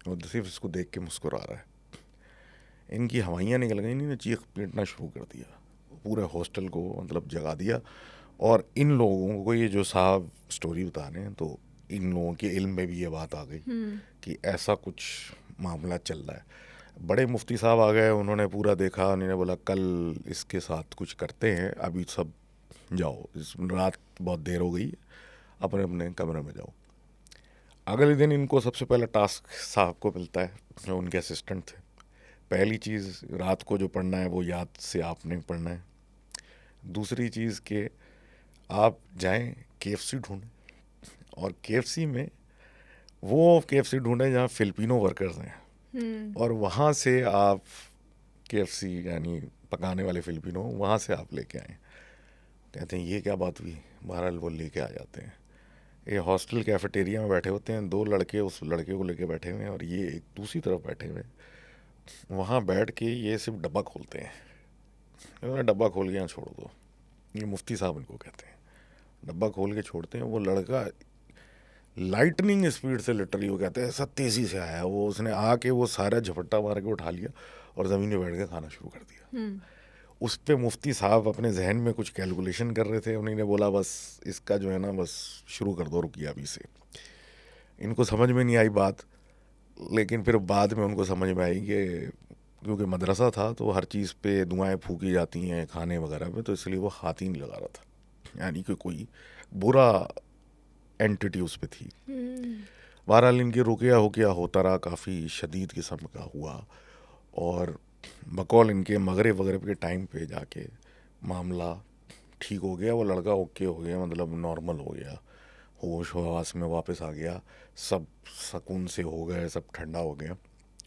और सिर्फ इसको देख के मुस्कुरा रहा है। इनकी हवाइयाँ निकल गई, इन्होंने चीख पीटना शुरू कर दिया, पूरे हॉस्टल को मतलब जगा दिया। और इन लोगों को ये जो साहब स्टोरी बता रहे हैं, तो इन लोगों के इल्म में भी ये बात आ गई कि ऐसा कुछ मामला चल रहा है। बड़े मुफ्ती साहब आ गए, उन्होंने पूरा देखा, उन्होंने बोला कल इसके साथ कुछ करते हैं, अभी सब जाओ, इस रात बहुत देर हो गई, अपने अपने कमरे में जाओ। अगले दिन इनको सबसे पहला टास्क साहब को मिलता है, जो उनके असिस्टेंट थे। पहली चीज़, रात को जो पढ़ना है वो याद से आपने पढ़ना है। दूसरी चीज़ के आप जाएं केएफसी ढूंढें, और केएफसी में वो केएफसी ढूंढें जहाँ फिलिपिनो वर्कर्स हैं, और वहाँ से आप केएफसी यानी पकाने वाले फिलिपिनो, वहाँ से आप लेके आएँ। कहते हैं ये क्या बात हुई, बहरहाल वो लेके आ जाते हैं। ये हॉस्टल कैफेटेरिया में बैठे होते हैं, दो लड़के उस लड़के को लेके बैठे हुए हैं और ये एक दूसरी तरफ बैठे हुए हैं। वहाँ बैठ के ये सिर्फ डब्बा खोलते हैं, डब्बा खोल के यहाँ छोड़ दो, ये मुफ्ती साहब इनको कहते हैं। डब्बा खोल के छोड़ते हैं, वो लड़का लाइटनिंग स्पीड से, लिटरली वो कहते हैं ऐसा तेज़ी से आया, वो उसने आके वो सारा झपट्टा मार के उठा लिया और ज़मीन में बैठ के खाना शुरू कर दिया। उस पे मुफ्ती साहब अपने जहन में कुछ कैलकुलेशन कर रहे थे, उन्होंने बोला बस इसका जो है ना बस शुरू कर दो, रुकिए अभी से। इनको समझ में नहीं आई बात, लेकिन फिर बाद में उनको समझ में आई कि क्योंकि मदरसा था तो हर चीज़ पे दुआएं फूकी जाती हैं खाने वगैरह पे, तो इसलिए वो हाथ ही नहीं लगा रहा था, यानी कि कोई बुरा एंटिटी उस पे थी। बहरहाल इनकी रुकिया हुकिया होता रहा, काफ़ी शदीद किस्म का हुआ, और बकौल इनके मगरिब वगैरह के टाइम पे जाके मामला ठीक हो गया, वो लड़का ओके हो गया, मतलब नॉर्मल हो गया, होश हवास में वापस आ गया, सब सुकून से हो गए, सब ठंडा हो गया।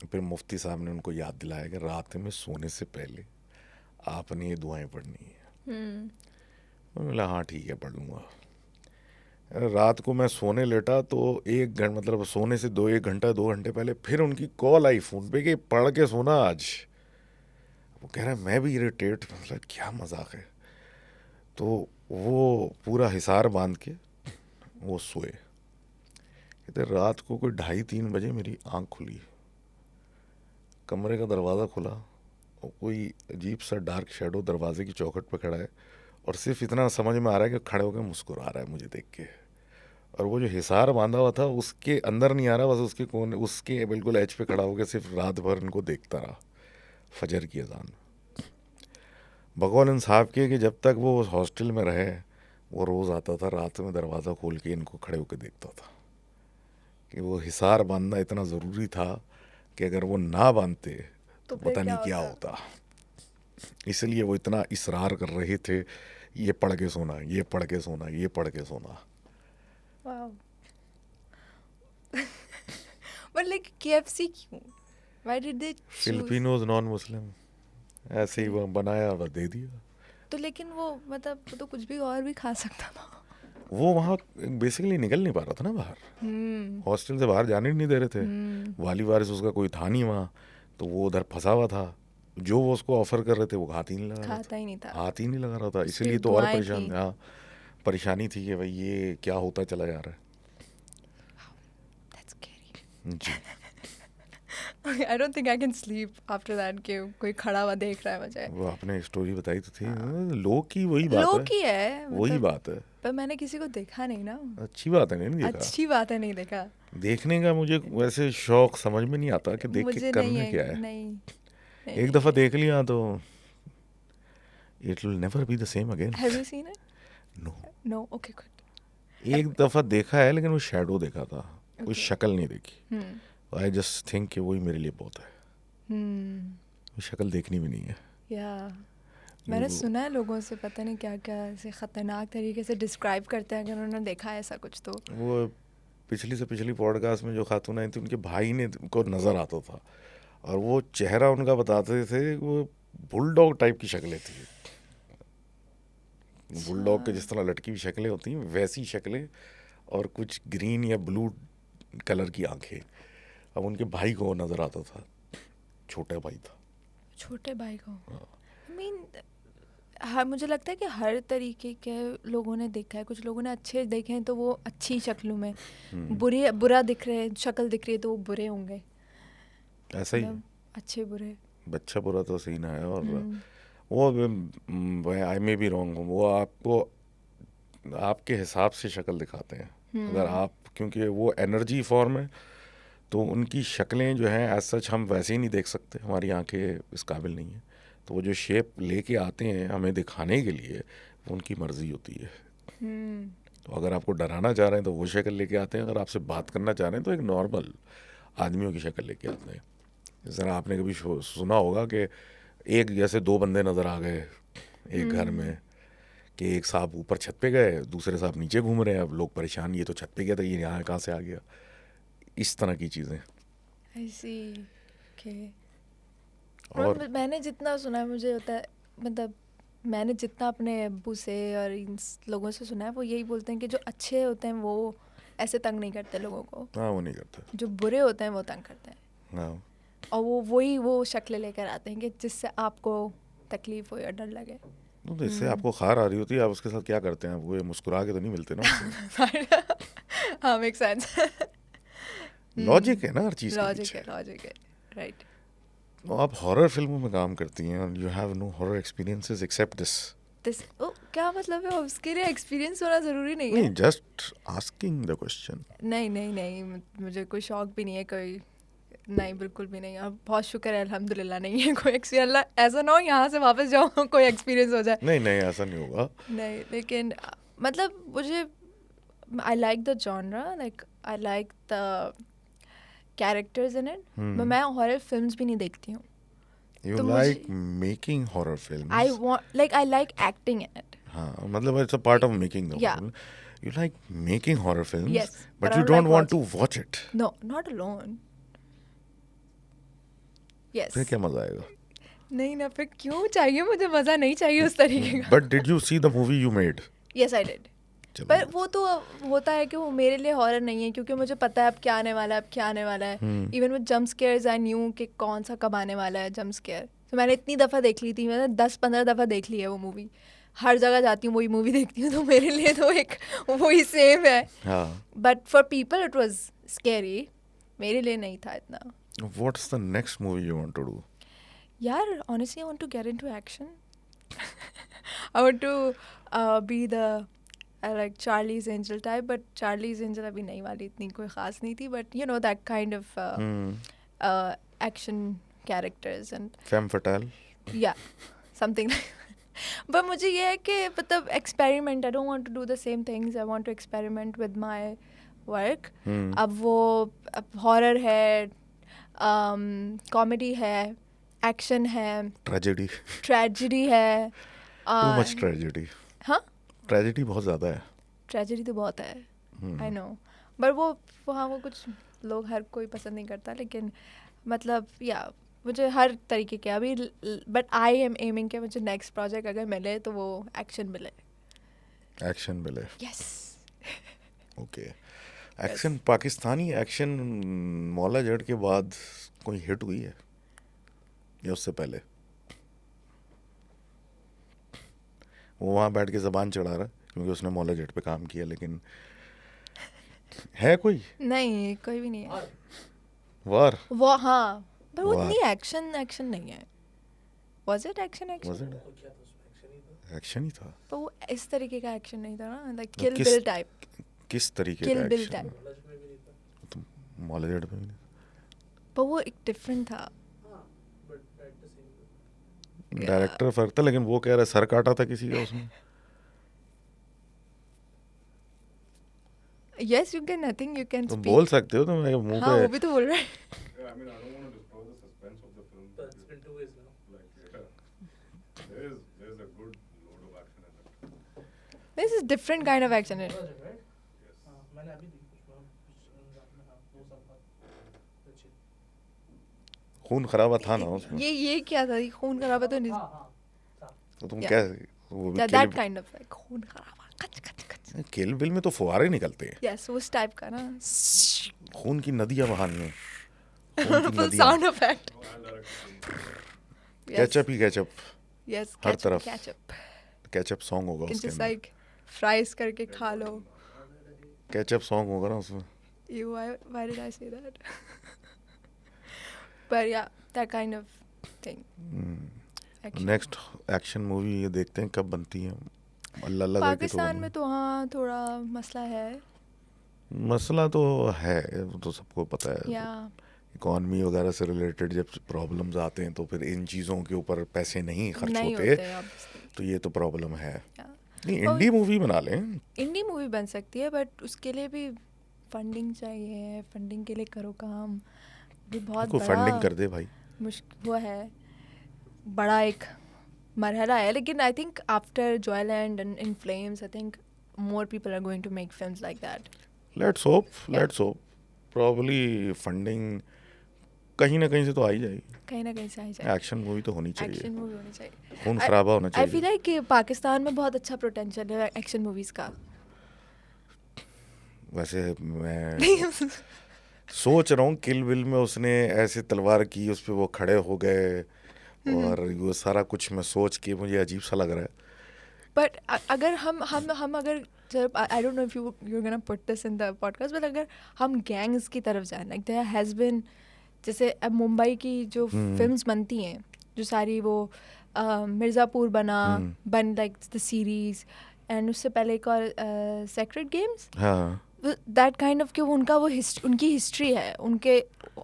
फिर मुफ्ती साहब ने उनको याद दिलाया कि रात में सोने से पहले आपने ये दुआएं पढ़नी है। बोला हाँ ठीक है पढ़ लूँगा। रात को मैं सोने लेटा तो 1 घंटा, मतलब सोने से 2 घंटे पहले फिर उनकी कॉल आई फ़ोन पे कि पढ़ के सोना आज। वो कह रहा है मैं भी इरिटेट, मतलब क्या मजाक है। तो वो पूरा हिसार बांध के वो सोए। कहते रात को कोई 2:30-3 बजे मेरी आँख खुली, कमरे का दरवाज़ा खुला कोई अजीब सा डार्क शेडो दरवाजे की चौखट पे खड़ा है और सिर्फ इतना समझ में आ रहा है कि खड़े होकर मुस्कुरा रहा है मुझे देख के, और वो जो हिसार बांधा हुआ था उसके अंदर नहीं आ रहा, बस उसके कोने, उसके बिल्कुल एज पे खड़ा होकर सिर्फ रात भर इनको देखता रहा फजर की अजान में। भगवान इंसाफ किए कि जब तक वो उस हॉस्टल में रहे वो रोज़ आता था रात में दरवाज़ा खोल के इनको खड़े होकर देखता था कि वो हिसार बांधना इतना ज़रूरी था कि अगर वो ना बांधते तो फिर पता नहीं क्या होता। इसलिए वो इतना इसरार कर रहे थे, ये पढ़ के सोना, ये पढ़ के सोना, ये पढ़ के सोना। वाओ। बट लाइक KFC क्यों? Why did they choose? Filipinos non Muslim, ऐसे ही वो बनाया और दे दिया। तो लेकिन वो मतलब वो तो कुछ भी और भी खा सकता था। वो वहाँ बेसिकली निकल नहीं पा रहा था ना बाहर, हॉस्टल से बाहर जाने ही नहीं दे रहे थे, वाली वारिस उसका कोई था नहीं वहाँ, तो वो उधर फंसा हुआ था। जो वो उसको ऑफर कर रहे थे वो हाथ ही नहीं लगा रहा खाता ही नहीं था। हाथ ही नहीं लगा रहा था, उसकी इसीलिए तो और दुआएं परेशान, थी। हाँ परेशानी थी कि भाई ये क्या होता चला जा रहा That's scary. है जी। I don't think I can sleep after that कि कोई खड़ा हुआ देख रहा है मुझे। वो आपने स्टोरी बताई तो थी, लोग की वही बात लोग है, की है वही मतलब, बात है, पर मैंने किसी को देखा नहीं ना। अच्छी बात है, नहीं देखा। अच्छी बात है नहीं देखा। देखने का मुझे वैसे शौक समझ में नहीं आता कि देख मुझे के नहीं करना है, क्या है। नहीं एक दफ़ा देख लिया तो it will never be the same again. Have you seen it? No, No. Okay, good. एक दफ़ा देखा है लेकिन वो शैडो देखा था, कोई Okay. शक्ल नहीं देखी। Hmm. आई जस्ट थिंक कि वही मेरे लिए बहुत है, Hmm. वो शक्ल देखनी भी नहीं है। Yeah. मैंने वो- सुना है लोगों से, पता नहीं क्या क्या ऐसे ख़तरनाक तरीके से डिस्क्राइब करते हैं अगर उन्होंने देखा है ऐसा कुछ तो। वो पिछली से पिछली पॉडकास्ट में जो खातून आई थी उनके भाई ने को नज़र आता था और वो चेहरा उनका बताते थे, वो बुलडॉग टाइप की शक्लें थी, बुलडॉग के जिस तरह लटकी हुई शक्लें होती हैं वैसी शक्लें, और कुछ ग्रीन या ब्लू कलर की आंखें। अब उनके भाई को नज़र आता था, छोटा भाई था। छोटे भाई को I mean, हाँ मुझे लगता है कि हर तरीके के लोगों ने देखा है। कुछ लोगों ने अच्छे देखे हैं तो वो अच्छी शक्लों में, बुरा दिख रहे हैं, शक्ल दिख रही है तो वो बुरे होंगे। ऐसा ही मतलब अच्छे बुरे। बच्चा बुरा तो सीन है, और वो आई मे बी रॉन्ग, वो आपको आपके हिसाब से शक्ल दिखाते हैं। अगर आप, क्योंकि वो एनर्जी फॉर्म है तो उनकी शक्लें जो हैं एज सच हम वैसे ही नहीं देख सकते, हमारी आंखें इस काबिल नहीं है, तो वो जो शेप लेके आते हैं हमें दिखाने के लिए वो उनकी मर्जी होती है। तो अगर आपको डराना चाह रहे हैं तो वो शक्ल लेके आते हैं, अगर आपसे बात करना चाह रहे हैं तो एक नॉर्मल आदमियों की शक्ल लेके आते हैं। जिस तरह आपने कभी सुना होगा कि एक जैसे दो बंदे नज़र आ गए एक घर में, कि एक साहब ऊपर छत पे गए, दूसरे साहब नीचे घूम रहे हैं, अब लोग परेशान, ये तो छत पे गया था, ये यहाँ कहाँ से आ गया, इस तरह की चीज़ें। I see. Okay. और हाँ, मैंने जितना सुना है मुझे होता है, मतलब मैंने जितना अपने अब्बू से और इन लोगों से सुना है वो यही बोलते हैं कि जो अच्छे होते हैं वो ऐसे तंग नहीं करते लोगों को, हाँ वो नहीं करता, जो बुरे होते हैं वो तंग करते हैं। हाँ और वो शक्लें लेकर आते हैं कि जिससे आपको तकलीफ हो या डर लगे। तो इससे आपको खार आ रही होती है, आप उसके साथ क्या करते हैं? वो मुस्कुरा के तो नहीं मिलते ना उससे। हाँ, मेक सेंस। लॉजिक है ना हर चीज़ के लॉजिक है, पीछे। लॉजिक है, राइट। तो आप हॉरर फिल्मों में काम करती हैं, you have no horror experiences except this. क्या मतलब है? उसके लिए एक्सपीरियंस होना ज़रूरी नहीं है। नहीं, जस्ट आस्किंग द क्वेश्चन। नहीं, मुझे कोई शौक भी नहीं है, कोई नहीं, बिल्कुल भी नहीं। अब बहुत शुक्र है अल्हम्दुलिल्लाह नहीं है कोई एक्सपीरियंस। ऐसा ना हो यहाँ से वापस जाओ कोई एक्सपीरियंस हो जाए। नहीं ऐसा नहीं होगा। नहीं, लेकिन मतलब मुझे I like the genre, like I like the characters in it. मैं हॉरर फिल्म्स भी नहीं देखती हूँ। यू तो like making horror film. I like acting in it. हाँ, मतलब it's a part of making the Yeah. Film. You like making horror films, Yes, but but I you don't don't like want to watch it. No, not alone. Yes. फिर क्या मजा आएगा? नहीं ना, फिर क्यों चाहिए मुझे मज़ा? नहीं चाहिए उस तरीके का। But did you see the movie you made? Yes, I did. चलो, पर वो तो होता है कि वो मेरे लिए हॉरर नहीं है, क्योंकि मुझे पता है अब क्या आने वाला है, अब क्या आने वाला है। Even with jump scares I knew कि कौन सा कब आने वाला है जंप स्केयर। तो मैंने इतनी दफ़ा देख ली थी, मैंने 10-15 दफ़ा देख ली है वो मूवी। हर जगह जाती हूँ वही मूवी देखती हूँ, तो मेरे लिए तो एक वही सेम है। हाँ। But for people it was scary, मेरे लिए नहीं था इतना। What's the next movie you want to do? Yeah, honestly, I want to get into action. I want to be the like Charlie's Angel type, but Charlie's Angel अभी नई वाली इतनी कोई ख़ास नहीं थी, but you know that kind of action characters and fam फटाल. yeah, something like that. But मुझे ये है कि मतलब experiment. I don't want to do the same things. I want to experiment with my work. अब वो horror है, comedy है, action है, ट्रेजेडी. tragedy है. Too much tragedy. हाँ, ट्रेजेडी बहुत ज़्यादा है. ट्रेजेडी तो बहुत है. आई नो, बट वो वहाँ वो कुछ लोग हर कोई पसंद नहीं करता, लेकिन मतलब या मुझे हर तरीके के अभी, बट आई एम एमिंग के मुझे नेक्स्ट प्रोजेक्ट अगर मिले तो वो एक्शन मिले. एक्शन मिले. Yes. Okay. Action Pakistani action Maula Jatt के बाद कोई हिट हुई है या उससे पहले? वो वहाँ बैठ के ज़बान चढ़ा रहा है क्योंकि उसने मौला जट पे काम किया, लेकिन है कोई? नहीं, कोई भी नहीं है. वार. वो हाँ, पर वो वाह. इतनी एक्शन नहीं है. Was it action? Was it? और क्या था उसमें, एक्शन ही था. एक्शन ही था. पर वो इस तरीके का एक्शन नहीं था ना, लाइक तो किल किस- बिल टाइप. किस तरीके Kill का Bill एक्शन? type. कॉलेज में भी नहीं था. तो मौला जट पे भी नहीं. पर वो एक डिफरेंट था. हाँ, but at the same director फर्क था, लेकिन वो कह रहा है सर काटा था किसी का उसमें. Yes, you can. I think you can तुम speak. बोल सकते हो, तुम मुंह हाँ, वो पे. भी तो बोल रहा है. Yeah, I mean, I don't want to destroy the suspense of the film. but it's been 2 years now. Like, yeah, there's a good load of action in it. This is different kind of action. Project, right? Yes. हाँ, मैंने अभी देखी कुछ रमजान में, हाँ, 2 साल बाद. अच्छी. खून खराबा था ना उसमें. ये क्या था? ये खून खराबा तो नहीं. हाँ, हाँ, था. तो तुम Yeah. क्या वो भी That kind of like खून खराबा. कच कच कच. किल बिल में तो फुहारे निकलते हैं. Yes, उस टाइप का ना. खून की नदियां बहानी हैं. खून की Full नदियां. sound effect. No, I'll direct the film. Yes. Ketchup ही कैचअप. Yes, हर ketchup, तरफ. ketchup. कैचअप सॉन्ग होगा You can उसके just अंदर. like fries करके खा लो. कैचअप सॉन्ग होगा ना उसमें. Why did I say that? But yeah, that kind of thing. Action. Next action movie ये देखते हैं कब बनती है. अल्लाह अल्लाह करके तो पाकिस्तान में तो हाँ थोड़ा मसला है. मसला तो है, वो तो सबको पता है. या इकॉनमी वगैरह से रिलेटेड जब प्रॉब्लम्स आते हैं तो फिर इन चीज़ों के ऊपर पैसे नहीं खर्च नहीं होते, होते obviously. तो ये तो प्रॉब्लम है. Yeah. नहीं, इंडी मूवी बना लें. इंडी मूवी बन सकती है, बट उसके लिए भी फंडिंग चाहिए. फंडिंग के लिए करो काम. भी बहुत को बड़ा फंडिंग कर दे भाई. मुश्किल वो है, बड़ा एक मरहला है. लेकिन I think after Joyland and In Flames I think more people are going to make films like that. Let's hope probably funding कहीं ना कहीं से तो आ ही जाएगी. कहीं ना कहीं से आई जाए. एक्शन मूवी तो होनी एक्शन चाहिए. मूवी होनी चाहिए. खून खराबा होना आई फील चाहिए. लाइक कि पाकिस्तान में बहुत अच्छा पोटेंशियल है एक्शन मूवीज़ का. वैसे मैं सोच रहा हूँ किल बिल में उसने ऐसे तलवार की, उस पर वो खड़े हो गए और वो सारा कुछ मैं सोच के मुझे अजीब सा लग रहा है. बट अगर हम अगर जब I don't know if you gonna put this in the podcast, but अगर हम गैंग्स की तरफ जाए, लाइक देयर हैज़ बिन, जैसे अब मुंबई की जो फिल्म्स बनती हैं, जो सारी वो मिर्ज़ापुर बन लाइक द सीरीज़, एंड उससे पहले एक और सेक्रेट गेम्स, हाँ. दैट काइंड ऑफ कि वो उनका वो उनकी हिस्ट्री है, उनके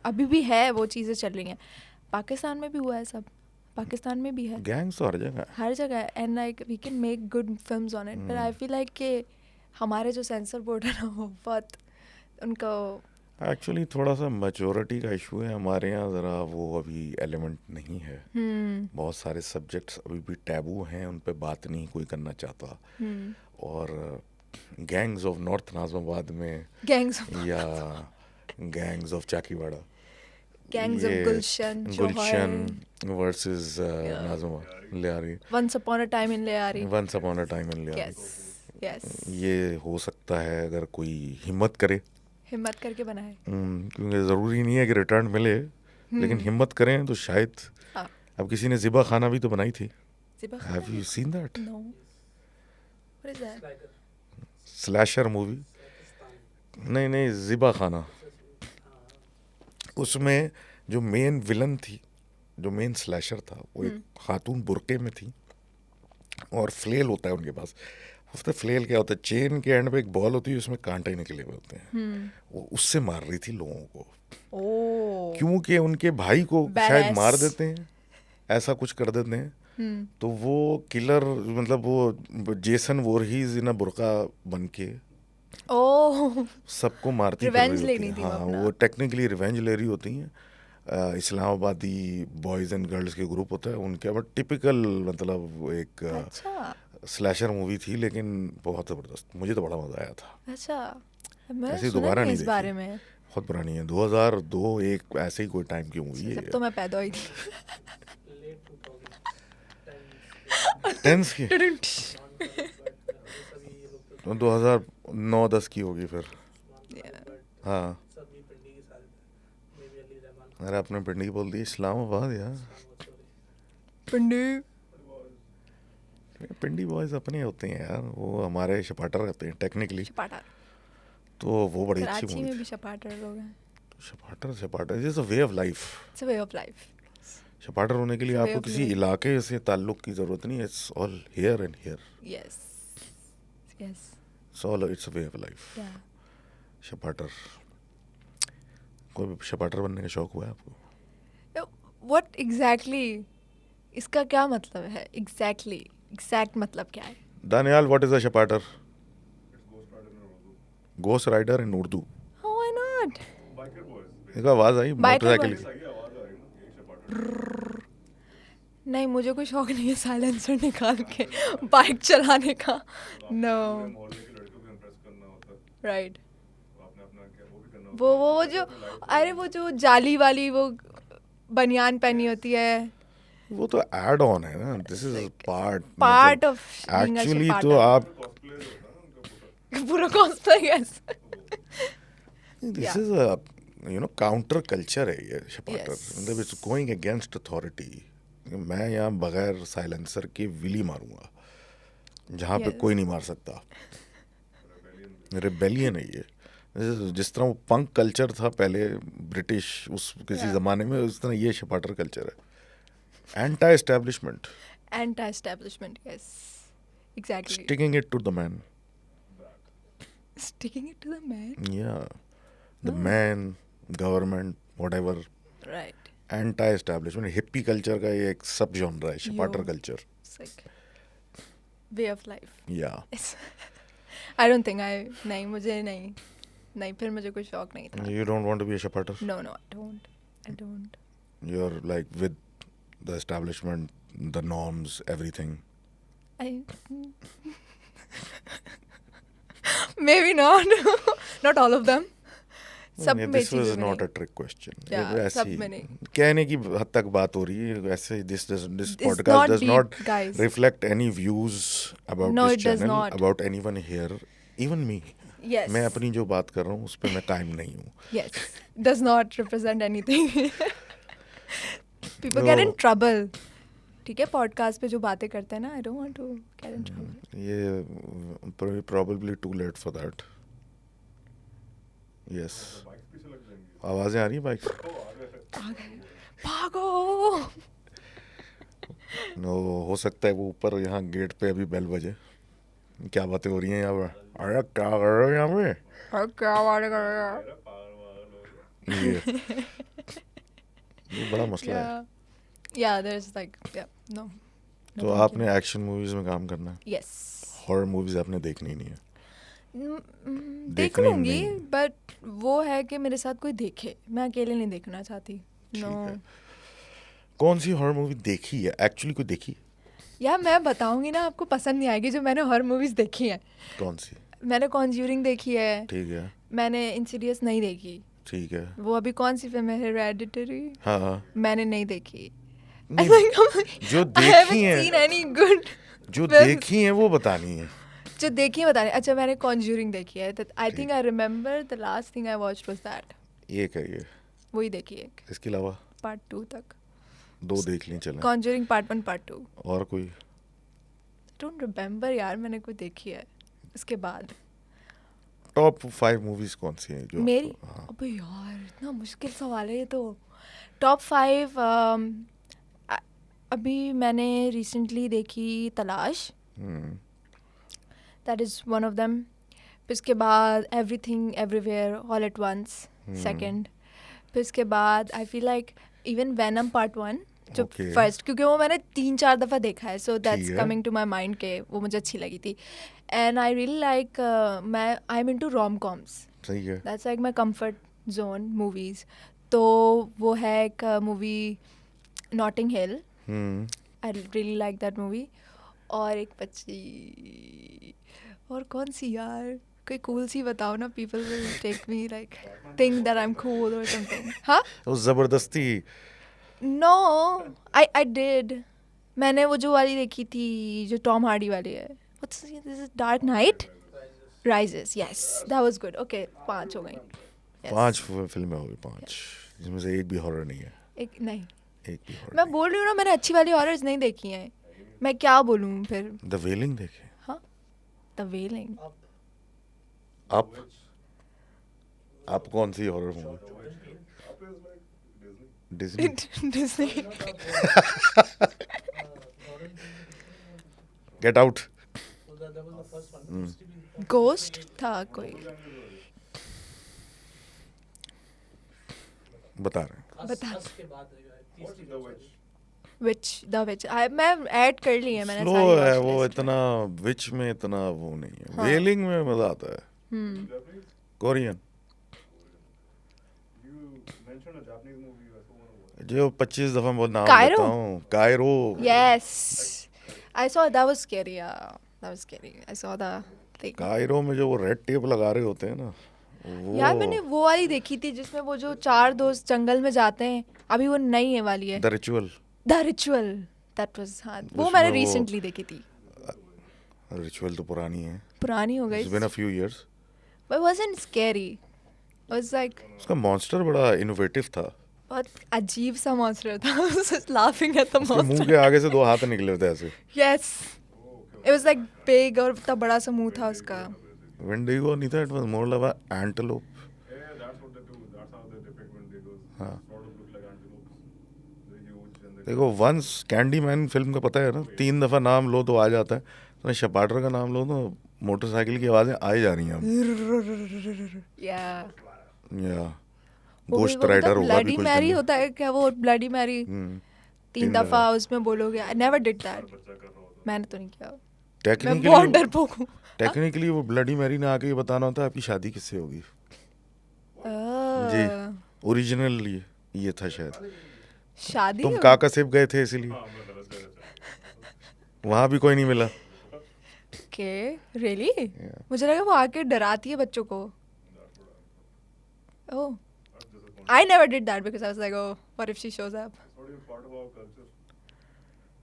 अभी भी है वो चीज़ें चल रही हैं. पाकिस्तान में भी हुआ है सब. पाकिस्तान में भी है, गैंग्स तो हर जगह है. हर जगह. And like we can make good films on it, but I feel like कि हमारे जो सेंसर बोर्ड है ना, वो बहुत उनको एक्चुअली थोड़ा सा मैच्योरिटी का इशू है हमारे यहाँ. ज़रा वो अभी एलिमेंट नहीं है. बहुत सारे सब्जेक्ट्स अभी भी टैबू हैं, उन पे बात नहीं कोई करना चाहता. और गैंग्स ऑफ नॉर्थ नाज़िमाबाद में गैंग्स या gangs of Chakiwara, Gangs of ये Gulshan, Gulshan versus Nazimabad, Lyari. Once Upon a Time in Leari. Once upon a time in Lyari. Yes. ये हो सकता है अगर कोई हिम्मत करे. हिम्मत करके बनाए. क्योंकि ज़रूरी नहीं है कि रिटर्न मिले, लेकिन हिम्मत करें तो शायद. हाँ. अब किसी ने ज़िबा खाना भी तो बनाई थी. Ziba have Khan? You seen that? No. What is that? Like slasher movie. नहीं ज़िबा खाना. उसमें जो मेन विलन थी जो मेन स्लैशर था वो एक खातून बुरके में थी और फ्लेल होता है उनके पास। उसका फ्लेल क्या होता है, चेन के एंड पे एक बॉल होती है उसमें कांटे निकले हुए होते हैं, वो उससे मार रही थी लोगों को ओ क्योंकि उनके भाई को शायद Badass. मार देते हैं, ऐसा कुछ कर देते हैं। तो वो किलर मतलब वो जेसन वोरहीज इन बुरका बन के ओ सबको मारती फिर Revenge रही होती लेनी हैं। थी वो हाँ, अपना। वो टेक्निकली रिवेंज ले रही होती हैं। इस्लामाबादी बॉयज़ एंड गर्ल्स के ग्रुप होता है उनके, बट टिपिकल मतलब वो एक अच्छा स्लैशर मूवी थी, लेकिन बहुत ज़बरदस्त, मुझे तो बड़ा मज़ा आया था। अच्छा मैंने ऐसे ही सुना दोबारा नहीं नहीं इस बारे देखी, में। बहुत पुरानी है, 2002 एक ऐसे ही कोई टाइम की मूवी जब है। तो मैं पैदा हुई थी। लेट 2010 टेंस की सभी ये लोग तो 2009-10 की होगी फिर। हाँ, सभी पिंडी की साल थे, मे बी अली रहमान अरे आपने पिंडी बोल दी, इस्लामाबाद यार। सॉरी पिंडी पिंडी बॉयज़ अपने होते हैं यार, वो हमारे शपाटर रहते हैं टेक्निकली, शपाटर। तो वो बड़ी अच्छी कराची मूवी में थी। भी शपाटर लोग हैं। शपाटर is a way of life. It's a way of life. शपाटर होने के लिए It's a way आपको of किसी living. इलाके से ताल्लुक की ज़रूरत नहीं है, it's all here and here, yes yes it's a way of life. या शपाटर, कोई शपाटर बनने का शौक हुआ है आपको? व्हाट एग्जैक्टली इसका क्या मतलब है? एग्जैक्ट मतलब क्या है? दानियाल, व्हाट इज अ शपाटर? It's Ghost Rider in Urdu. Ghost Rider in Urdu. How why not? Biker boys. एक आवाज़ आई Biker मोटरसाइकिल boys. की। सही आवाज आ रही है ना, यही शपाटर। नहीं, मुझे कोई शौक नहीं है साइलेंसर निकाल के बाइक चलाने का। नो पूरे मोहल्ले की लड़कियों को impress करना होता है। राइट। तो आपने अपना क्या वो भी करना वो होता है। वो जो अरे वो जो जाली वाली वो बनियान पहनी होती है, वो तो एड ऑन है ना, this is part part of being a actually तो शपाटर। आप Cosplay जो होता है ना उनका पूरा। पूरा cosplay yes. This Yeah. Is a counter culture है ये शपाटर, Yes. मतलब इट्स गोइंग अगेंस्ट अथॉरिटी। मैं यहाँ बगैर साइलेंसर के विली मारूंगा जहाँ पे Yes. कोई नहीं मार सकता। रिबेलियन है ये। जिस तरह वो पंक कल्चर था पहले ब्रिटिश उस किसी Yeah. ज़माने में, उस तरह ये शपाटर कल्चर है। Anti establishment, Anti-establishment, yes. Exactly. Sticking it to the man. Sticking it to the man. या the man, government, whatever, Right. Anti establishment, hippie culture का ये एक सब जॉनर है शपाटर Yo. Culture. It's like way of life. या Yes. I don't think नहीं, मुझे नहीं, फिर मुझे कोई शौक नहीं था। You don't want to be a शपाटर? No, I don't. You are like with the establishment, the norms, everything. I maybe not. Not all of them. सब में दिस चीज़ें वाज में नॉट अ नहीं। Trick question. Yeah, ऐसे सब ही में नहीं। कहने की हद तक बात हो रही है, ऐसे this It's podcast not does deep, not guys. reflect any views about No, this it does channel, not. about anyone here, even me. Yes. मैं अपनी जो बात कर रहा हूँ उस पर मैं कायम नहीं हूँ। Yes. Does not represent anything. People get in No. trouble. ठीक है, पॉडकास्ट पे जो बातें करते हैं ना, I don't want to get in trouble. ये probably too late for that. Yes. Bike पीछे लग जाएंगी। आवाज़ें आ रही हैं बाइक? आ गए। भागो। नो, हो सकता है वो ऊपर यहाँ गेट पे अभी बेल बजे। क्या बातें हो रही हैं यहाँ पर? अरे क्या कर रहे हो यहाँ पे? और क्या बात कर रहे हो? अरे पागल वागल हो गया। ये बड़ा मसला है। Yeah, there's like, yeah, no. No, तो thank आपने you. एक्शन मूवीज में काम करना है, Yes. हॉरर मूवीज आपने देखनी नहीं है। देख देखनी लूंगी, नहीं। बट वो है कि मेरे साथ कोई देखे, मैं अकेले नहीं देखना चाहती। ठीक नो है। कौन सी हॉरर मूवी देखी है एक्चुअली, कोई देखी? यार मैं बताऊंगी ना, आपको पसंद नहीं आएगी। जो मैंने हॉरर मूवीज देखी हैं, कौन सी? मैंने कॉन्ज्यूरिंग देखी है, ठीक है, मैंने इंसीडियस नहीं देखी। ठीक है। वो अभी कौन सी फिल्म है, हेरेडिटरी, हाँ हाँ। मैंने नहीं देखी। नहीं, जो I देखी haven't seen है, any good जो films. देखी है वो बतानी है। जो देखी है बता रहे। अच्छा, मैंने कॉन्ज्यूरिंग देखी है। I think I remember the last thing I watched was that. एक है ये, वही देखी है, इसके अलावा पार्ट 2 तक। 2 देख ली चलें। Conjuring part 1 part 2। और कोई? डोंट रिमेम्बर यार, मैंने कोई देखी है उसके बाद। टॉप 5 मूवीज कौन सी हैं जो मेरी हाँ। अबे यार, इतना मुश्किल सवाल है ये तो। टॉप 5 अभी मैंने रिसेंटली देखी Talaash, that is one of them. फिर उसके बाद everything everywhere all at once second. फिर उसके बाद I feel like even Venom part 1 जो Okay. फर्स्ट, क्योंकि वो मैंने 3-4 दफ़ा देखा है, सो दैट्स ठीक है. कमिंग टू माई माइंड के वो मुझे अच्छी लगी थी. एंड आई रियली लाइक, मैं I am into rom coms. सही है. That's like my comfort zone movies. तो वो है एक movie Notting Hill. I really like that movie. और एक बच्ची, और कौन सी यार, कोई कूल सी बताओ ना, people will take me like think that I am cool और समथिंग. हाँ, वो जबरदस्ती. No, I did. मैंने वो जो वाली देखी थी जो टॉम हार्डी वाली है, what's this is dark night rises. Yes, that was good. Okay, 5 हो गई. Yes. 5 फिल्में हो गई, 5, जिसमें से एक भी हॉरर नहीं है. एक नहीं, एक भी हॉरर. मैं बोल रही हूँ ना, मैंने अच्छी वाली हॉरर्स नहीं देखी हैं. मैं क्या बोलूँ फिर. द वेलिंग देखे. हाँ, द वेलिंग. आप कौन सी horror movie? Up is like Disney. Disney. Disney. Get Out. So that was the first one. Used to be the ghost था कोई. बता रहे हैं. बता. Us के बाद है What's तीसरी the watch witch? Which the which. मैं ऐड कर ली है मैंने. स्लो सारी है watch वो, list में. इतना विच में इतना वो नहीं है. हाँ. वेलिंग में मजा आता है. Japanese? Korean. You mentioned a Japanese movie. I saw one of it. जो 25 दफा मैं नाम कायरो? लेता हूँ. Cairo. Yes, I saw that was scary. Yeah, that was scary. I saw the thing. Cairo में जो वो रेड टेप लगा रहे होते हैं ना, वो यार मैंने वो वाली देखी थी जिसमें वो जो 4 दोस्त जंगल में जाते हैं. अभी वो नई है वाली है, the ritual. The ritual. That was, हाँ, वो उसमें मैंने वो- रिसेंटली देखी थी. रिचुअल तो पुरानी है. पुरानी हो गई. It's been a few years. But it wasn't scary. It was like उसका मॉन्स्टर बड़ा इनोवेटिव था. बहुत अजीब सा मॉन्स्टर था. I was just laughing at the उसके मुंह monster. के आगे से 2 हाथ निकले होते ऐसे. Yes. It was like big और इतना बड़ा सा मुंह था उसका. Wendigo नहीं था, it was more like an antelope. Yeah, that's what they do. That's how they depict Wendigos. हाँ. Sort of look like antelopes. They're huge and they देखो, वंस कैंडीमैन फिल्म का पता है ना, 3 दफा नाम लो तो आ जाता है. तो शपाटर का नाम लो तो मोटरसाइकिल की आवाजें आ ही जा रही हैं अब. Yeah. या वो गोश्त मतलब राइडर होगा भी ब्लडी कुछ मैरी दिन में. होता है क्या, वो ब्लडी मैरी 3 तीन दफा दफा. उसमें बोलोगे. आई नेवर डिड दैट. बच्चा कर रहा होता मैंने तो नहीं किया. मैं बहुत टेक्निकली डरपोक हूँ. टेक्निकली वो ब्लडी मैरी ने आके ये बताना होता है आपकी शादी किससे होगी. जी. ओरिजिनली ये था शायद. शादी तुम हो- काका सेब गए थे इसीलिए. हाँ, मैं समझ गया. वहां भी कोई नहीं मिला. के रियली. मुझे लगा वो आके डराती है बच्चों को. Oh, I never did that because I was like, oh what if she shows up. Sort of part of our culture.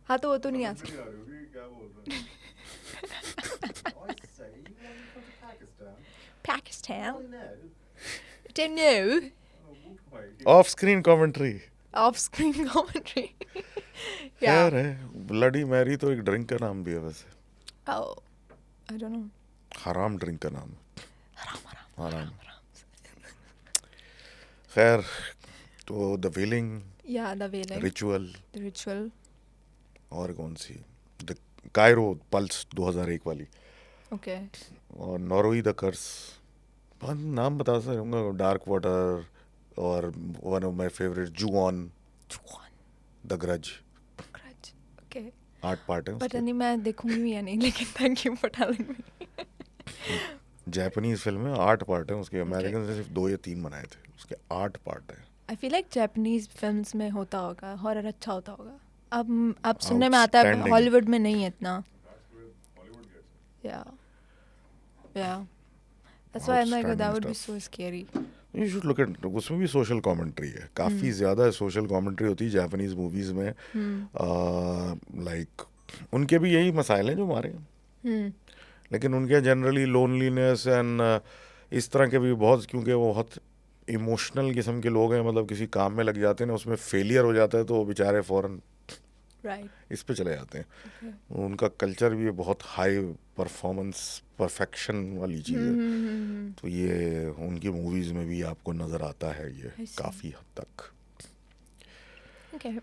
हाँ, तो वो तो नहीं आ समझ सकती. नहीं आ रही होगी क्या बोल रहे हैं. I say, you want to come to Pakistan? Pakistan. No. Didn't know. Move भाई. Of screen commentary. Off screen commentary. खैर Yeah. है. ब्लडी मैरी तो एक ड्रिंक का नाम भी है वैसे. Oh, I don't know. हराम ड्रिंक का नाम है. हराम. हराम. खैर, तो the veiling, Yeah, the Veiling. Ritual, The Ritual. और कौन सी, द कायरो पल्स 2001 वाली, Okay. और नॉर्वे द कर्स. नाम बता सकूंगा. डार्क वाटर, और one of my favourite Ju-On, Juan. The grudge. Grudge. Okay. 8 part है पता उसके. नहीं मैं देखूंगी या नहीं, लेकिन thank you for telling me. Japanese film है, 8 पार्ट है उसके. अमेरिकन से सिर्फ 2 या 3 बनाए थे, उसके 8 पार्ट है. आई फील लाइक जापानीज फिल्म्स में होता होगा, हॉरर अच्छा होता होगा. अब सुनने में आता है Outstanding. हॉलीवुड में नहीं है इतना. That's where Hollywood gets it. Yeah. Yeah. That's why I'm like, oh, that would be Outstanding so scary. You should look at. उसमें भी सोशल कमेंट्री है, काफ़ी ज़्यादा सोशल कमेंट्री होती है जापानीज मूवीज़ में. लाइक उनके भी यही मसाइल हैं जो हमारे हैं, Hmm. लेकिन उनके जनरली लोनलीनेस एंड इस तरह के भी बहुत, क्योंकि वो बहुत इमोशनल किस्म के लोग हैं. मतलब किसी काम में लग जाते हैं ना, उसमें फेलियर हो जाता है तो वो बेचारे फ़ौरन Right. इस पे चले जाते हैं. Okay. उनका कल्चर भी बहुत हाई परफॉर्मेंस परफेक्शन वाली चीज़ है. Hmm. तो ये उनकी मूवीज़ में भी आपको नज़र आता है ये I see. काफ़ी हद तक. Okay.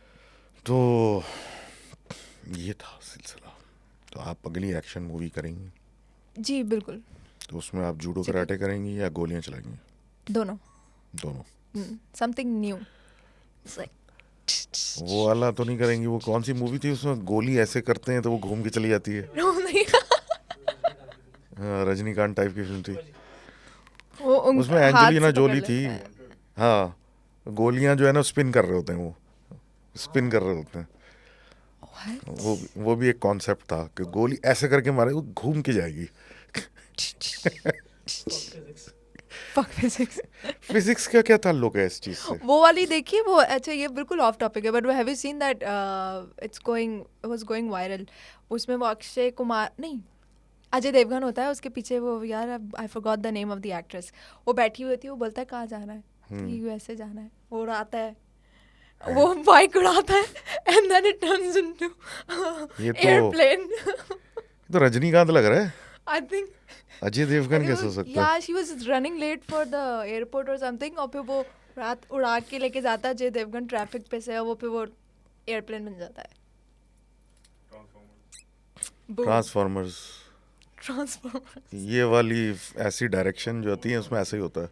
तो ये था सिलसिला। तो आप अगली एक्शन मूवी करेंगी जी बिल्कुल, तो उसमें आप जूडो ठीक है। कराटे करेंगी या गोलियां चलाएंगी? दोनों। दोनों। Something new. वो वाला तो नहीं करेंगी? वो कौन सी मूवी थी उसमें गोली ऐसे करते हैं तो वो घूम के चली जाती है? नहीं, हाँ, रजनीकांत टाइप की फिल्म थी। वो उसमें हाथ एंजेलिना से पकड़ जोली थी। लेता है। हाँ, गोलियां जो है ना स्पिन कर रहे होते हैं, वो स्पिन कर रहे होते हैं। वो भी एक कॉन्सेप्ट था कि गोली ऐसे करके मारे वो घूम के जाएगी। Fuck physics. फिजिक्स का क्या ताल्लुक है इस चीज से? वो वाली देखिए, वो अच्छा ये बिल्कुल ऑफ टॉपिक है, but have you seen that was going viral? उसमें वो अक्षय कुमार नहीं, अजय देवगन होता है उसके पीछे, वो यार I forgot the name of the actress. वो बैठी हुई थी, वो बोलता है कहाँ जाना है, यूएसए जाना है, वो उड़ाता है, वो बाइक उड़ाता है, and then it turns into ये तो एयरप्लेन। तो रजनीकांत लग रहा है। आई थिंक अजय देवगन कैसे हो सकता है? या she was running late for the airport और समथिंग, और फिर वो रात उड़ा के लेके जाता है अजय देवगन ट्रैफिक पे से, और वो फिर वो एयरप्लेन बन जाता है। Boom. ट्रांसफॉर्मर्स। ट्रांसफॉर्मर। ये वाली ऐसी डायरेक्शन जो होती है उसमें ऐसा ही होता है।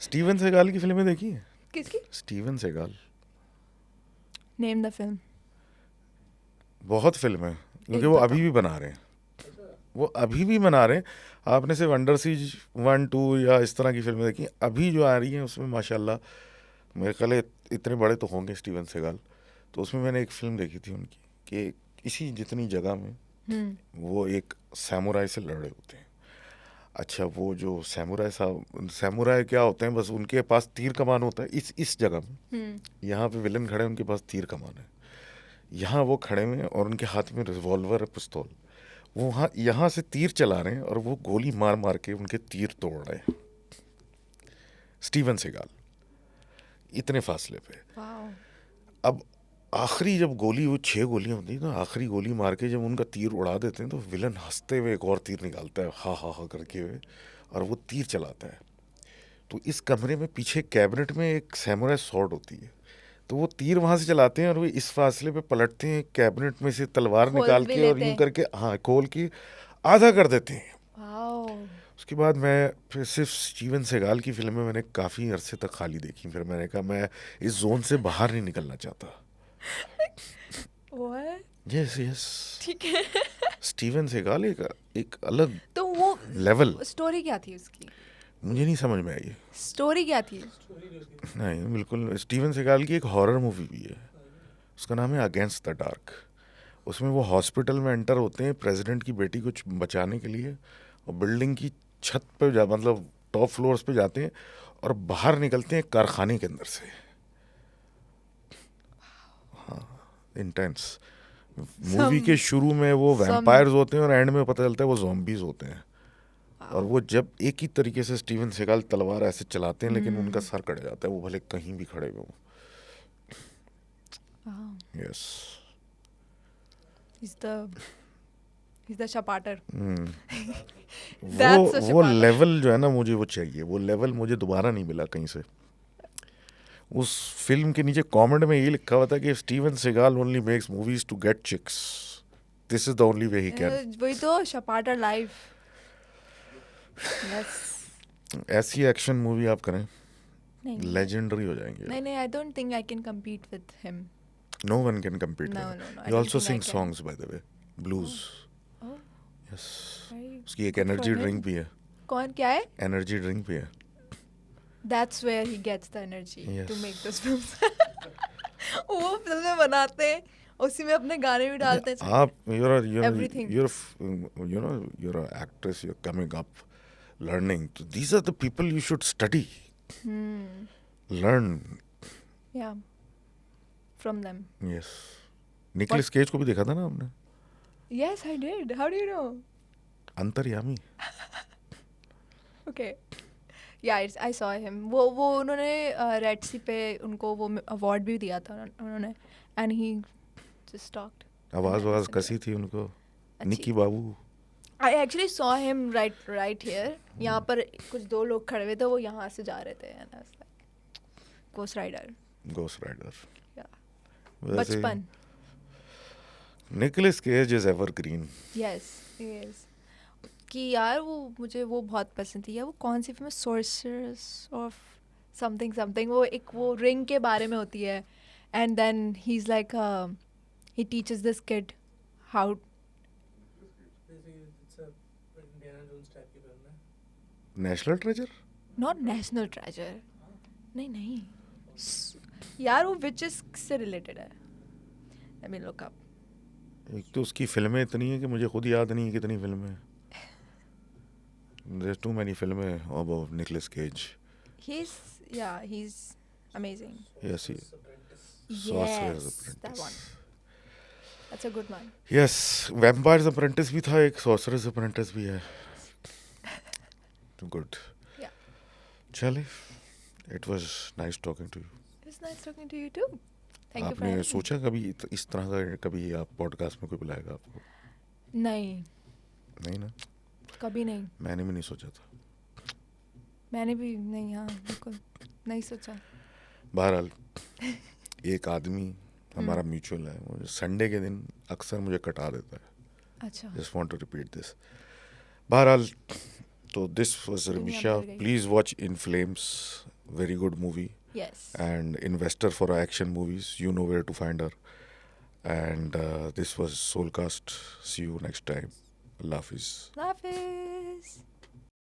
स्टीवन सेगाल की फिल्में देखी हैं? किसकी? Steven Seagal name the film. बहुत फिल्म है, क्योंकि एक वो बताओ। अभी भी बना रहे हैं। वो अभी भी बना रहे हैं। आपने सिर्फ अंडर सीज 1, 2 या इस तरह की फिल्में देखी हैं? अभी जो आ रही हैं उसमें माशाल्लाह मेरे ख्याल है इतने बड़े तो होंगे स्टीवन सेगाल। तो उसमें मैंने एक फिल्म देखी थी उनकी कि इसी जितनी जगह में वो एक सैमुराई से लड़े होते हैं। अच्छा, वो जो सैमुराई क्या होते हैं, बस उनके पास तीर कमान होता है इस जगह में। यहाँ पे विलन खड़े हैं, उनके पास तीर कमान है। यहाँ वो खड़े हैं और उनके हाथ में रिवॉल्वर है, पिस्तौल। वो वहाँ यहाँ से तीर चला रहे हैं और वो गोली मार मार के उनके तीर तोड़ रहे हैं। स्टीवन सेगाल इतने फासले पे। वाओ। अब आखिरी जब गोली, वो 6 गोलियां होती हैं, तो आखिरी गोली मार के जब उनका तीर उड़ा देते हैं तो विलन हंसते हुए एक और तीर निकालता है, हा हा हा करके हुए, और वो तीर चलाता है। तो इस कमरे में पीछे कैबिनेट में एक सैमुराई सॉर्ड होती है, तो वो तीर वहां से चलाते हैं और वो इस फासले पे पलटते हैं, कैबिनेट में से तलवार खोल निकाल भी के और लेते यूं हैं। करके हाँ खोल के आधा कर देते हैं। वाओ। उसके बाद मैं फिर सिर्फ स्टीवन सेगाल की फिल्में मैंने काफ़ी अरसे तक खाली देखी। फिर मैंने कहा मैं इस जोन से बाहर नहीं निकलना चाहता। What? यस यस, ठीक है। स्टीवन सेगाल एक अलग तो वो लेवल। स्टोरी क्या थी उसकी? मुझे नहीं समझ में आई। स्टोरी क्या थी? नहीं, बिल्कुल स्टीवन सेगाल की एक हॉरर मूवी भी है, उसका नाम है अगेंस्ट द डार्क। उसमें वो हॉस्पिटल में एंटर होते हैं प्रेसिडेंट की बेटी को बचाने के लिए, और बिल्डिंग की छत पे मतलब टॉप फ्लोर्स पे जाते हैं और बाहर निकलते हैं कारखाने के अंदर से। हाँ, इंटेंस। मूवी के शुरू में वो वैम्पायर्स होते हैं और एंड में पता चलता है वो ज़ॉम्बीज होते हैं। और वो जब एक ही तरीके से स्टीवन सेगाल तलवार ऐसे चलाते हैं, लेकिन उनका सर कट जाता है, वो भले कहीं भी खड़े हो। Yes, He's the शपाटर। वो लेवल जो है ना, मुझे वो चाहिए। वो लेवल मुझे दोबारा नहीं मिला कहीं से। उस फिल्म के नीचे कमेंट में ये लिखा हुआ था कि Steven Seagal only makes movies to get chicks, this is the only way he can. वही तो शपाटर लाइफ। यस। ऐसी एक्शन मूवी आप करें, नहीं लेजेंडरी हो जाएंगे। नहीं, I don't think I can compete with him. No one can compete No, with no, it. no, I He don't also think I sings can. songs, by the way, blues. Oh, Yes. very उसकी एक good for energy him. Drink भी है। कौन क्या है? Energy drink भी है। That's where he gets the energy to Yes. make those films. वो फिल्में बनाते हैं, उसी में अपने गाने भी डालते हैं। आप Everything. you're an actress, you're coming up, learning. So these are the people you should study, learn. Yeah. From them. Yes. Nicolas Cage को भी देखा था ना आपने? Yes, I did. How do you know? अंतर्यामी। Okay. Yeah, I saw him. वो उन्होंने red सी पे उनको वो अवार्ड भी दिया था उन्होंने, and he just talked. आवाज कसी थी उनको। अच्छी। निकी बाबू। I actually saw him right here. यहाँ पर कुछ 2 लोग खड़े हुए थे, वो यहाँ से जा रहे थे, and I was like, Ghost Rider. Ghost rider. Yeah. वैसे बचपन। Nicolas Cage is evergreen. Yes yes कि यार वो मुझे वो बहुत पसंद थी यार वो कौन सी film sorcerers of something something वो एक वो रिंग के बारे में होती है and then he is like he teaches this kid how Basically, it's a Indiana Jones type की film है. National Treasure? Not national treasure नहीं नहीं यार वो विचेस से रिलेटेड है लेट मी लुक अप एक तो उसकी फिल्में इतनी है कि मुझे खुद याद नहीं है कितनी फिल्में. There's too many फिल्में about Nicolas Cage. he's amazing. Yes, he. Apprentice. Sorcerer's Yes, that Apprentice. one. That's a good one. Yes, Vampire's Apprentice भी था एक, Sorcerer's Apprentice भी है. Good. Yeah. चले. It was nice talking to you. It was nice talking to you too. Thank you for आपने having me. सोचा कभी इस तरह का कभी आप पॉडकास्ट में कोई बुलाएगा आपको? नहीं नहीं ना, कभी नहीं मैंने भी नहीं सोचा था. मैंने भी नहीं हाँ बिल्कुल नहीं सोचा बहरहाल एक आदमी हमारा म्यूचुअल है, वो संडे के दिन अक्सर मुझे कटा देता है. अच्छा Just want to repeat this. बहरहाल तो this was दुनिया Rimisha. बदल गई. Please watch In Flames. Very good movie. yes And investor for action movies. You know where to find her. And this was Soulcast. See you next time. Allah Hafiz. love is